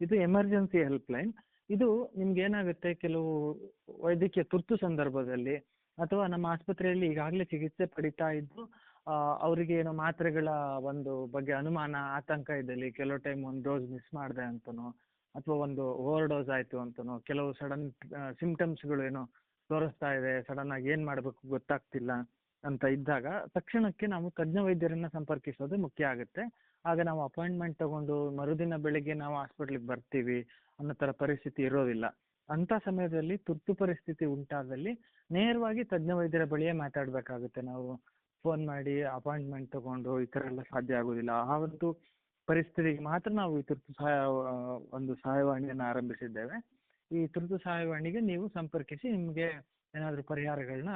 ಇದು ಎಮರ್ಜೆನ್ಸಿ ಹೆಲ್ಪ್ ಲೈನ್. ಇದು ನಿಮ್ಗೆ ಏನಾಗುತ್ತೆ, ಕೆಲವು ವೈದ್ಯಕೀಯ ತುರ್ತು ಸಂದರ್ಭದಲ್ಲಿ ಅಥವಾ ನಮ್ಮ ಆಸ್ಪತ್ರೆಯಲ್ಲಿ ಈಗಾಗಲೇ ಚಿಕಿತ್ಸೆ ಪಡಿತಾ ಇದ್ದು ಅವರಿಗೆ ಏನೋ ಮಾತ್ರೆಗಳ ಒಂದು ಬಗ್ಗೆ ಅನುಮಾನ, ಆತಂಕ ಇದ್ದಲ್ಲಿ, ಕೆಲವು ಟೈಮ್ ಒಂದು ಡೋಸ್ ಮಿಸ್ ಮಾಡಿದೆ ಅಂತನೋ ಅಥವಾ ಒಂದು ಓವರ್ ಡೋಸ್ ಆಯ್ತು ಅಂತನೋ, ಕೆಲವು ಸಡನ್ ಸಿಂಪ್ಟಮ್ಸ್ಗಳು ಏನೋ ತೋರಿಸ್ತಾ ಇದೆ, ಸಡನ್ ಆಗಿ ಏನ್ ಮಾಡ್ಬೇಕು ಗೊತ್ತಾಗ್ತಿಲ್ಲ ಅಂತ ಇದ್ದಾಗ ತಕ್ಷಣಕ್ಕೆ ನಾವು ತಜ್ಞ ವೈದ್ಯರನ್ನ ಸಂಪರ್ಕಿಸೋದು ಮುಖ್ಯ ಆಗುತ್ತೆ. ಆಗ ನಾವು ಅಪಾಯಿಂಟ್ಮೆಂಟ್ ತಗೊಂಡು ಮರುದಿನ ಬೆಳಿಗ್ಗೆ ನಾವು ಹಾಸ್ಪಿಟ್ಲಿಗೆ ಬರ್ತೀವಿ ಅನ್ನೋ ತರ ಪರಿಸ್ಥಿತಿ ಇರೋದಿಲ್ಲ. ಅಂತ ಸಮಯದಲ್ಲಿ ತುರ್ತು ಪರಿಸ್ಥಿತಿ ಉಂಟಾದಲ್ಲಿ ನೇರವಾಗಿ ತಜ್ಞ ವೈದ್ಯರ ಬಳಿಯೇ ಮಾತಾಡ್ಬೇಕಾಗುತ್ತೆ. ನಾವು ಫೋನ್ ಮಾಡಿ ಅಪಾಯಿಂಟ್ಮೆಂಟ್ ತಗೊಂಡು ಈ ತರ ಎಲ್ಲ ಸಾಧ್ಯ ಆಗೋದಿಲ್ಲ. ಆ ಒಂದು ಪರಿಸ್ಥಿತಿಗೆ ಮಾತ್ರ ನಾವು ಈ ತುರ್ತು ಒಂದು ಸಹಾಯವಾಣಿಯನ್ನು ಆರಂಭಿಸಿದ್ದೇವೆ. ಈ ತುರ್ತು ಸಹಾಯವಾಣಿಗೆ ನೀವು ಸಂಪರ್ಕಿಸಿ ನಿಮ್ಗೆ ಏನಾದ್ರು ಪರಿಹಾರಗಳನ್ನ,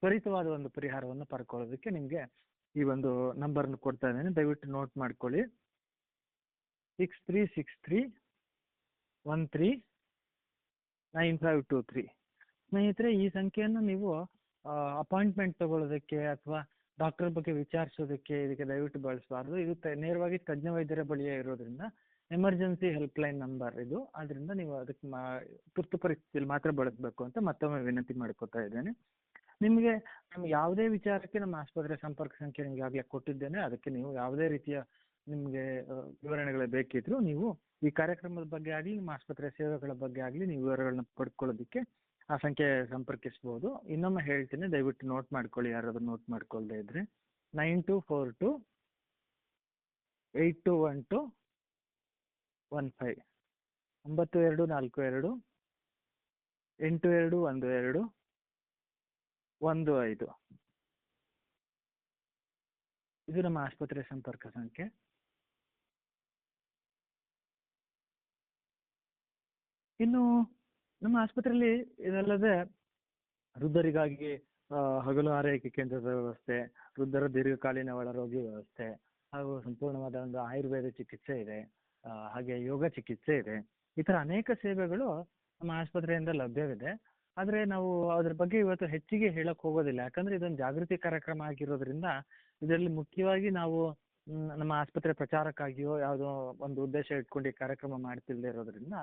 ತ್ವರಿತವಾದ ಒಂದು ಪರಿಹಾರವನ್ನು ಪಡ್ಕೊಳ್ಳೋದಕ್ಕೆ ನಿಮ್ಗೆ ಈ ಒಂದು ನಂಬರ್ನ ಕೊಡ್ತಾ ಇದ್ದೇನೆ, ದಯವಿಟ್ಟು ನೋಟ್ ಮಾಡ್ಕೊಳ್ಳಿ. 6363139523. ಸ್ನೇಹಿತರೆ, ಈ ಸಂಖ್ಯೆಯನ್ನು ನೀವು ಅಪಾಯಿಂಟ್ಮೆಂಟ್ ತಗೊಳ್ಳೋದಕ್ಕೆ ಅಥವಾ ಡಾಕ್ಟರ್ ಬಗ್ಗೆ ವಿಚಾರಿಸೋದಕ್ಕೆ ಇದಕ್ಕೆ ದಯವಿಟ್ಟು ಬಳಸಬಾರ್ದು. ಇದು ನೇರವಾಗಿ ತಜ್ಞ ವೈದ್ಯರ ಬಳಿಯೇ ಇರೋದ್ರಿಂದ ಎಮರ್ಜೆನ್ಸಿ ಹೆಲ್ಪ್ ಲೈನ್ ನಂಬರ್ ಇದು. ಆದ್ರಿಂದ ನೀವು ಅದಕ್ಕೆ ತುರ್ತು ಪರಿಸ್ಥಿತಿಯಲ್ಲಿ ಮಾತ್ರ ಬಳಸಬೇಕು ಅಂತ ಮತ್ತೊಮ್ಮೆ ವಿನಂತಿ ಮಾಡ್ಕೊತಾ ಇದ್ದೇನೆ. ನಿಮಗೆ ಯಾವುದೇ ವಿಚಾರಕ್ಕೆ ನಮ್ಮ ಆಸ್ಪತ್ರೆ ಸಂಪರ್ಕ ಸಂಖ್ಯೆ ನಿಮ್ಗೆ ಈಗಾಗಲೇ ಕೊಟ್ಟಿದ್ದೇನೆ. ಅದಕ್ಕೆ ನೀವು ಯಾವುದೇ ರೀತಿಯ ನಿಮ್ಗೆ ವಿವರಣೆಗಳು ಬೇಕಿದ್ರು ನೀವು ಈ ಕಾರ್ಯಕ್ರಮದ ಬಗ್ಗೆ ಆಗಲಿ ನಿಮ್ಮ ಆಸ್ಪತ್ರೆ ಸೇವೆಗಳ ಬಗ್ಗೆ ಆಗಲಿ ನೀವು ವಿವರಗಳನ್ನ ಪಡ್ಕೊಳ್ಳೋದಕ್ಕೆ ಆ ಸಂಖ್ಯೆ ಸಂಪರ್ಕಿಸಬಹುದು. ಇನ್ನೊಮ್ಮೆ ಹೇಳ್ತೀನಿ, ದಯವಿಟ್ಟು ನೋಟ್ ಮಾಡ್ಕೊಳ್ಳಿ, ಯಾರಾದ್ರೂ ನೋಟ್ ಮಾಡ್ಕೊಳ್ದೇ ಇದ್ರೆ. 9242821215 9242821215. ಇದು ನಮ್ಮ ಆಸ್ಪತ್ರೆ ಸಂಪರ್ಕ ಸಂಖ್ಯೆ. ಇನ್ನು ನಮ್ಮ ಆಸ್ಪತ್ರೆಯಲ್ಲಿ ಇದಲ್ಲದೆ ವೃದ್ಧರಿಗಾಗಿ ಹಗಲು ಆರೈಕೆ ಕೇಂದ್ರದ ವ್ಯವಸ್ಥೆ, ವೃದ್ಧರ ದೀರ್ಘಕಾಲೀನ ಒಳರೋಗಿ ವ್ಯವಸ್ಥೆ ಹಾಗೂ ಸಂಪೂರ್ಣವಾದ ಒಂದು ಆಯುರ್ವೇದ ಚಿಕಿತ್ಸೆ ಇದೆ, ಹಾಗೆ ಯೋಗ ಚಿಕಿತ್ಸೆ ಇದೆ. ಈ ತರ ಅನೇಕ ಸೇವೆಗಳು ನಮ್ಮ ಆಸ್ಪತ್ರೆಯಿಂದ ಲಭ್ಯವಿದೆ. ಆದ್ರೆ ನಾವು ಅದ್ರ ಬಗ್ಗೆ ಇವತ್ತು ಹೆಚ್ಚಿಗೆ ಹೇಳಕ್ ಹೋಗೋದಿಲ್ಲ, ಯಾಕಂದ್ರೆ ಇದೊಂದು ಜಾಗೃತಿ ಕಾರ್ಯಕ್ರಮ ಆಗಿರೋದ್ರಿಂದ ಇದರಲ್ಲಿ ಮುಖ್ಯವಾಗಿ ನಾವು ನಮ್ಮ ಆಸ್ಪತ್ರೆ ಪ್ರಚಾರಕ್ಕಾಗಿಯೋ ಯಾವುದೋ ಒಂದು ಉದ್ದೇಶ ಇಟ್ಕೊಂಡು ಈ ಕಾರ್ಯಕ್ರಮ ಮಾಡ್ತಿಲ್ದೇ ಇರೋದ್ರಿಂದ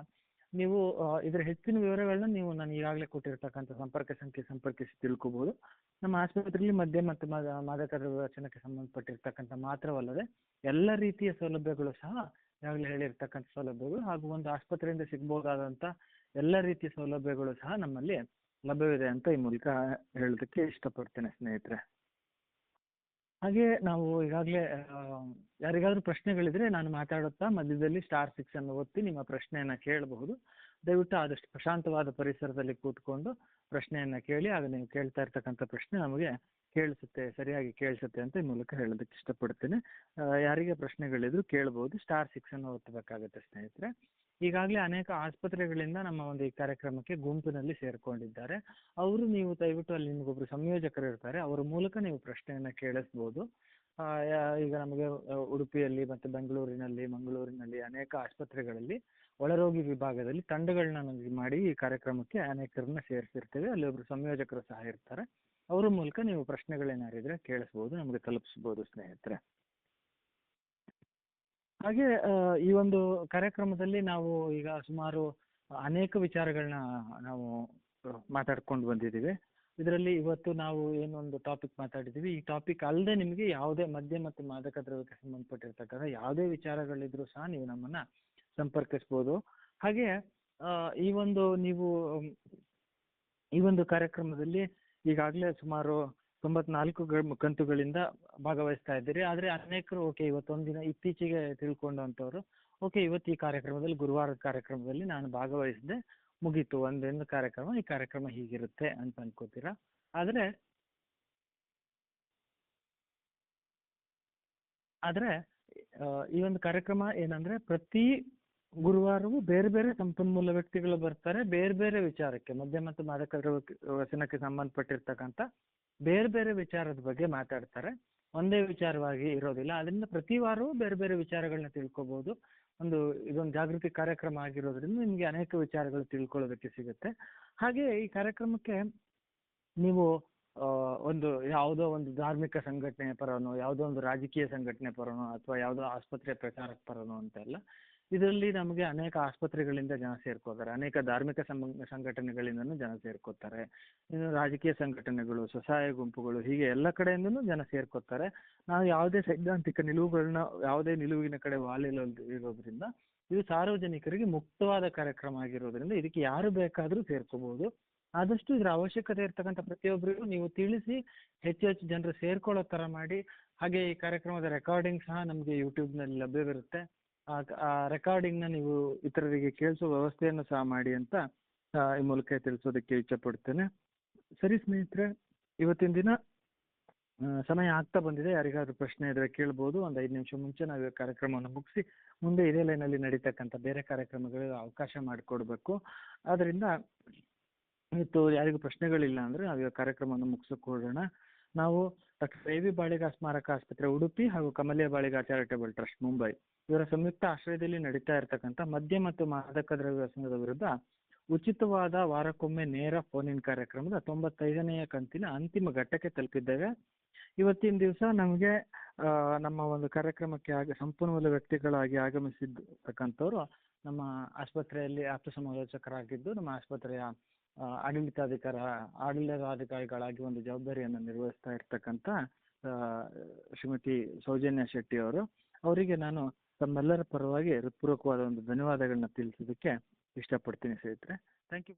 ನೀವು ಇದರ ಹೆಚ್ಚಿನ ವಿವರಗಳನ್ನ ನೀವು ನಾನು ಈಗಾಗಲೇ ಕೊಟ್ಟಿರ್ತಕ್ಕಂಥ ಸಂಪರ್ಕ ಸಂಖ್ಯೆ ಸಂಪರ್ಕಿಸಿ ತಿಳ್ಕೊಬಹುದು. ನಮ್ಮ ಆಸ್ಪತ್ರೆಯಲ್ಲಿ ಮದ್ಯ ಮತ್ತು ಮಾದಕ ದ್ರವ್ಯ ವ್ಯಸನಕ್ಕೆ ಸಂಬಂಧಪಟ್ಟಿರ್ತಕ್ಕಂಥ ಮಾತ್ರವಲ್ಲದೆ ಎಲ್ಲ ರೀತಿಯ ಸೌಲಭ್ಯಗಳು ಸಹ ಈಗಾಗಲೇ ಹೇಳಿರ್ತಕ್ಕಂಥ ಸೌಲಭ್ಯಗಳು ಹಾಗೂ ಒಂದು ಆಸ್ಪತ್ರೆಯಿಂದ ಸಿಗಬಹುದಾದಂಥ ಎಲ್ಲ ರೀತಿಯ ಸೌಲಭ್ಯಗಳು ಸಹ ನಮ್ಮಲ್ಲಿ ಲಭ್ಯವಿದೆ ಅಂತ ಈ ಮೂಲಕ ಹೇಳೋದಕ್ಕೆ ಇಷ್ಟಪಡ್ತೇನೆ ಸ್ನೇಹಿತರೆ. ಹಾಗೆ ನಾವು ಈಗಾಗಲೇ ಯಾರಿಗಾದ್ರೂ ಪ್ರಶ್ನೆಗಳಿದ್ರೆ ನಾನು ಮಾತಾಡುತ್ತಾ ಮಧ್ಯದಲ್ಲಿ *6 ಅನ್ನು ಒತ್ತಿ ನಿಮ್ಮ ಪ್ರಶ್ನೆಯನ್ನ ಕೇಳಬಹುದು. ದಯವಿಟ್ಟು ಆದಷ್ಟು ಪ್ರಶಾಂತವಾದ ಪರಿಸರದಲ್ಲಿ ಕೂತ್ಕೊಂಡು ಪ್ರಶ್ನೆಯನ್ನ ಕೇಳಿ. ಆಗ ನೀವು ಕೇಳ್ತಾ ಇರ್ತಕ್ಕಂಥ ಪ್ರಶ್ನೆ ನಮಗೆ ಕೇಳಿಸುತ್ತೆ, ಸರಿಯಾಗಿ ಕೇಳಿಸುತ್ತೆ ಅಂತ ಈ ಮೂಲಕ ಹೇಳೋದಕ್ಕೆ ಇಷ್ಟಪಡ್ತೇನೆ. ಯಾರಿಗೆ ಪ್ರಶ್ನೆಗಳಿದ್ರು ಕೇಳಬಹುದು. *6 ಅನ್ನು ಒತ್ತಬೇಕಾಗತ್ತೆ ಸ್ನೇಹಿತರೆ. ಈಗಾಗಲೇ ಅನೇಕ ಆಸ್ಪತ್ರೆಗಳಿಂದ ನಮ್ಮ ಒಂದು ಈ ಕಾರ್ಯಕ್ರಮಕ್ಕೆ ಗುಂಪಿನಲ್ಲಿ ಸೇರ್ಕೊಂಡಿದ್ದಾರೆ. ಅವರು ನೀವು ದಯವಿಟ್ಟು ಅಲ್ಲಿ ನಿಮಗೊಬ್ರು ಸಂಯೋಜಕರು ಇರ್ತಾರೆ, ಅವರ ಮೂಲಕ ನೀವು ಪ್ರಶ್ನೆಯನ್ನ ಕೇಳಿಸ್ಬೋದು. ಈಗ ನಮಗೆ ಉಡುಪಿಯಲ್ಲಿ ಮತ್ತೆ ಬೆಂಗಳೂರಿನಲ್ಲಿ, ಮಂಗಳೂರಿನಲ್ಲಿ ಅನೇಕ ಆಸ್ಪತ್ರೆಗಳಲ್ಲಿ ಒಳರೋಗಿ ವಿಭಾಗದಲ್ಲಿ ತಂಡಗಳನ್ನ ಮಾಡಿ ಈ ಕಾರ್ಯಕ್ರಮಕ್ಕೆ ಅನೇಕರನ್ನ ಸೇರಿಸಿರ್ತೇವೆ. ಅಲ್ಲಿ ಒಬ್ರು ಸಂಯೋಜಕರು ಸಹ ಇರ್ತಾರೆ. ಅವರ ಮೂಲಕ ನೀವು ಪ್ರಶ್ನೆಗಳೇನಾರಿದ್ರೆ ಕೇಳಿಸ್ಬೋದು, ನಮಗೆ ತಲುಪಿಸ್ಬೋದು ಸ್ನೇಹಿತರೆ. ಹಾಗೆ ಈ ಒಂದು ಕಾರ್ಯಕ್ರಮದಲ್ಲಿ ನಾವು ಈಗ ಸುಮಾರು ಅನೇಕ ವಿಚಾರಗಳನ್ನ ನಾವು ಮಾತಾಡ್ಕೊಂಡು ಬಂದಿದ್ದೀವಿ. ಇದರಲ್ಲಿ ಇವತ್ತು ನಾವು ಏನೊಂದು ಟಾಪಿಕ್ ಮಾತಾಡಿದ್ದೀವಿ, ಈ ಟಾಪಿಕ್ ಅಲ್ಲದೆ ನಿಮಗೆ ಯಾವುದೇ ಮದ್ಯ ಮತ್ತು ಮಾದಕ ದ್ರವ್ಯಕ್ಕೆ ಸಂಬಂಧಪಟ್ಟಿರ್ತಕ್ಕಂಥ ಯಾವುದೇ ವಿಚಾರಗಳಿದ್ರು ಸಹ ನೀವು ನಮ್ಮನ್ನ ಸಂಪರ್ಕಿಸ್ಬೋದು. ಹಾಗೆ ಈ ಒಂದು ನೀವು ಈ ಒಂದು ಕಾರ್ಯಕ್ರಮದಲ್ಲಿ ಈಗಾಗಲೇ ಸುಮಾರು 94 ಕಂತುಗಳಿಂದ ಭಾಗವಹಿಸ್ತಾ ಇದ್ದೀರಿ. ಆದರೆ ಅನೇಕರು ಓಕೆ ಇವತ್ತೊಂದು ದಿನ ಇತ್ತೀಚೆಗೆ ತಿಳ್ಕೊಂಡಂಥವ್ರು ಓಕೆ ಇವತ್ತು ಈ ಕಾರ್ಯಕ್ರಮದಲ್ಲಿ ಗುರುವಾರದ ಕಾರ್ಯಕ್ರಮದಲ್ಲಿ ನಾನು ಭಾಗವಹಿಸಿದೆ, ಮುಗೀತು ಒಂದೊಂದು ಕಾರ್ಯಕ್ರಮ, ಈ ಕಾರ್ಯಕ್ರಮ ಹೀಗಿರುತ್ತೆ ಅಂತ ಅನ್ಕೋತೀರಾ. ಆದರೆ ಈ ಒಂದು ಕಾರ್ಯಕ್ರಮ ಏನಂದ್ರೆ ಪ್ರತಿ ಗುರುವಾರವೂ ಬೇರೆ ಬೇರೆ ಸಂಪನ್ಮೂಲ ವ್ಯಕ್ತಿಗಳು ಬರ್ತಾರೆ, ಬೇರೆ ಬೇರೆ ವಿಚಾರಕ್ಕೆ ಮದ್ಯ ಮತ್ತು ಮಾದಕ ವ್ಯಸನಕ್ಕೆ ಸಂಬಂಧಪಟ್ಟಿರ್ತಕ್ಕಂಥ ಬೇರೆ ಬೇರೆ ವಿಚಾರದ ಬಗ್ಗೆ ಮಾತಾಡ್ತಾರೆ. ಒಂದೇ ವಿಚಾರವಾಗಿ ಇರೋದಿಲ್ಲ. ಅದರಿಂದ ಪ್ರತಿ ವಾರವೂ ಬೇರೆ ಬೇರೆ ವಿಚಾರಗಳನ್ನ ತಿಳ್ಕೊಬಹುದು. ಇದೊಂದು ಜಾಗೃತಿ ಕಾರ್ಯಕ್ರಮ ಆಗಿರೋದ್ರಿಂದ ನಿಮ್ಗೆ ಅನೇಕ ವಿಚಾರಗಳು ತಿಳ್ಕೊಳ್ಳೋದಕ್ಕೆ ಸಿಗುತ್ತೆ. ಹಾಗೆ ಈ ಕಾರ್ಯಕ್ರಮಕ್ಕೆ ನೀವು ಯಾವುದೋ ಒಂದು ಧಾರ್ಮಿಕ ಸಂಘಟನೆ ಪರನೋ, ಯಾವುದೋ ಒಂದು ರಾಜಕೀಯ ಸಂಘಟನೆ ಪರನೋ, ಅಥವಾ ಯಾವುದೋ ಆಸ್ಪತ್ರೆ ಪ್ರಚಾರಕ ಪರನೋ ಅಂತೆಲ್ಲ. ಇದರಲ್ಲಿ ನಮಗೆ ಅನೇಕ ಆಸ್ಪತ್ರೆಗಳಿಂದ ಜನ ಸೇರ್ಕೋತಾರೆ, ಅನೇಕ ಧಾರ್ಮಿಕ ಸಂಘಟನೆಗಳಿಂದನೂ ಜನ ಸೇರ್ಕೋತಾರೆ, ಇನ್ನು ರಾಜಕೀಯ ಸಂಘಟನೆಗಳು, ಸ್ವಸಹಾಯ ಗುಂಪುಗಳು, ಹೀಗೆ ಎಲ್ಲ ಕಡೆಯಿಂದನೂ ಜನ ಸೇರ್ಕೋತಾರೆ. ನಾವು ಯಾವುದೇ ಸೈದ್ಧಾಂತಿಕ ಯಾವುದೇ ನಿಲುವಿನ ಕಡೆ ಇರೋದ್ರಿಂದ ಇದು ಸಾರ್ವಜನಿಕರಿಗೆ ಮುಕ್ತವಾದ ಕಾರ್ಯಕ್ರಮ ಆಗಿರೋದ್ರಿಂದ ಇದಕ್ಕೆ ಯಾರು ಬೇಕಾದ್ರೂ ಸೇರ್ಕೋಬಹುದು. ಆದಷ್ಟು ಇದರ ಅವಶ್ಯಕತೆ ಇರ್ತಕ್ಕಂಥ ಪ್ರತಿಯೊಬ್ಬರಿಗೂ ನೀವು ತಿಳಿಸಿ ಹೆಚ್ಚು ಹೆಚ್ಚು ಜನರು ಸೇರ್ಕೊಳ್ಳೋ ತರ ಮಾಡಿ. ಹಾಗೆ ಈ ಕಾರ್ಯಕ್ರಮದ ರೆಕಾರ್ಡಿಂಗ್ ಸಹ ನಮಗೆ ಯೂಟ್ಯೂಬ್ನಲ್ಲಿ ಲಭ್ಯವಿರುತ್ತೆ. ಆ ರೆಕಾರ್ಡಿಂಗ್ನ ನೀವು ಇತರರಿಗೆ ಕೇಳಿಸೋ ವ್ಯವಸ್ಥೆಯನ್ನು ಸಹ ಮಾಡಿ ಅಂತ ಈ ಮೂಲಕ ತಿಳಿಸೋದಕ್ಕೆ ಇಚ್ಛಪಡ್ತೇನೆ. ಸರಿ ಸ್ನೇಹಿತರೆ, ಇವತ್ತಿನ ದಿನ ಸಮಯ ಆಗ್ತಾ ಬಂದಿದೆ. ಯಾರಿಗಾದ್ರೂ ಪ್ರಶ್ನೆ ಇದ್ರೆ ಕೇಳ್ಬೋದು. ಒಂದು 5 ನಿಮಿಷ ಮುಂಚೆ ನಾವು ಈ ಕಾರ್ಯಕ್ರಮವನ್ನು ಮುಗಿಸಿ ಮುಂದೆ ಇದೇ ಲೈನಲ್ಲಿ ನಡೀತಕ್ಕಂಥ ಬೇರೆ ಕಾರ್ಯಕ್ರಮಗಳಿಗೆ ಅವಕಾಶ ಮಾಡಿಕೊಡ್ಬೇಕು. ಆದ್ರಿಂದ ಇವತ್ತು ಯಾರಿಗೂ ಪ್ರಶ್ನೆಗಳಿಲ್ಲ ಅಂದ್ರೆ ನಾವು ಈ ಕಾರ್ಯಕ್ರಮವನ್ನು ಮುಗಿಸೋಕೆ ಹೊರಡೋಣ. ನಾವು ಡಾಕ್ಟರ್ ಎ ವಿ ಬಾಳಿಗ ಸ್ಮಾರಕ ಆಸ್ಪತ್ರೆ ಉಡುಪಿ ಹಾಗೂ ಕಮಲಿಯ ಬಾಳಿಗ ಚಾರಿಟೇಬಲ್ ಟ್ರಸ್ಟ್ ಮುಂಬೈ ಇವರ ಸಂಯುಕ್ತ ಆಶ್ರಯದಲ್ಲಿ ನಡೀತಾ ಇರತಕ್ಕಂಥ ಮದ್ಯ ಮತ್ತು ಮಾದಕ ದ್ರವ್ಯ ವ್ಯಸನದ ವಿರುದ್ಧ ಉಚಿತವಾದ ವಾರಕ್ಕೊಮ್ಮೆ ನೇರ ಫೋನ್ ಇನ್ ಕಾರ್ಯಕ್ರಮದ 95ನೇ ಕಂತಿನ ಅಂತಿಮ ಘಟ್ಟಕ್ಕೆ ತಲುಪಿದ್ದೇವೆ. ಇವತ್ತಿನ ದಿವಸ ನಮಗೆ ನಮ್ಮ ಒಂದು ಕಾರ್ಯಕ್ರಮಕ್ಕೆ ಸಂಪನ್ಮೂಲ ವ್ಯಕ್ತಿಗಳಾಗಿ ಆಗಮಿಸಿರ್ತಕ್ಕಂಥವ್ರು ನಮ್ಮ ಆಸ್ಪತ್ರೆಯಲ್ಲಿ ಆಪ್ತ ಸಮಾಲೋಚಕರಾಗಿದ್ದು, ನಮ್ಮ ಆಸ್ಪತ್ರೆಯ ಆಡಳಿತಾಧಿಕಾರಿಗಳಾಗಿ ಒಂದು ಜವಾಬ್ದಾರಿಯನ್ನು ನಿರ್ವಹಿಸ್ತಾ ಇರ್ತಕ್ಕಂಥ ಶ್ರೀಮತಿ ಸೌಜನ್ಯ ಶೆಟ್ಟಿ ಅವರು. ಅವರಿಗೆ ನಾನು ತಮ್ಮೆಲ್ಲರ ಪರವಾಗಿ ಹೃತ್ಪೂರ್ವಕವಾದ ಒಂದು ಧನ್ಯವಾದಗಳನ್ನ ತಿಳಿಸೋದಕ್ಕೆ ಇಷ್ಟಪಡ್ತೀನಿ ಸ್ನೇಹಿತರೆ. Thank you.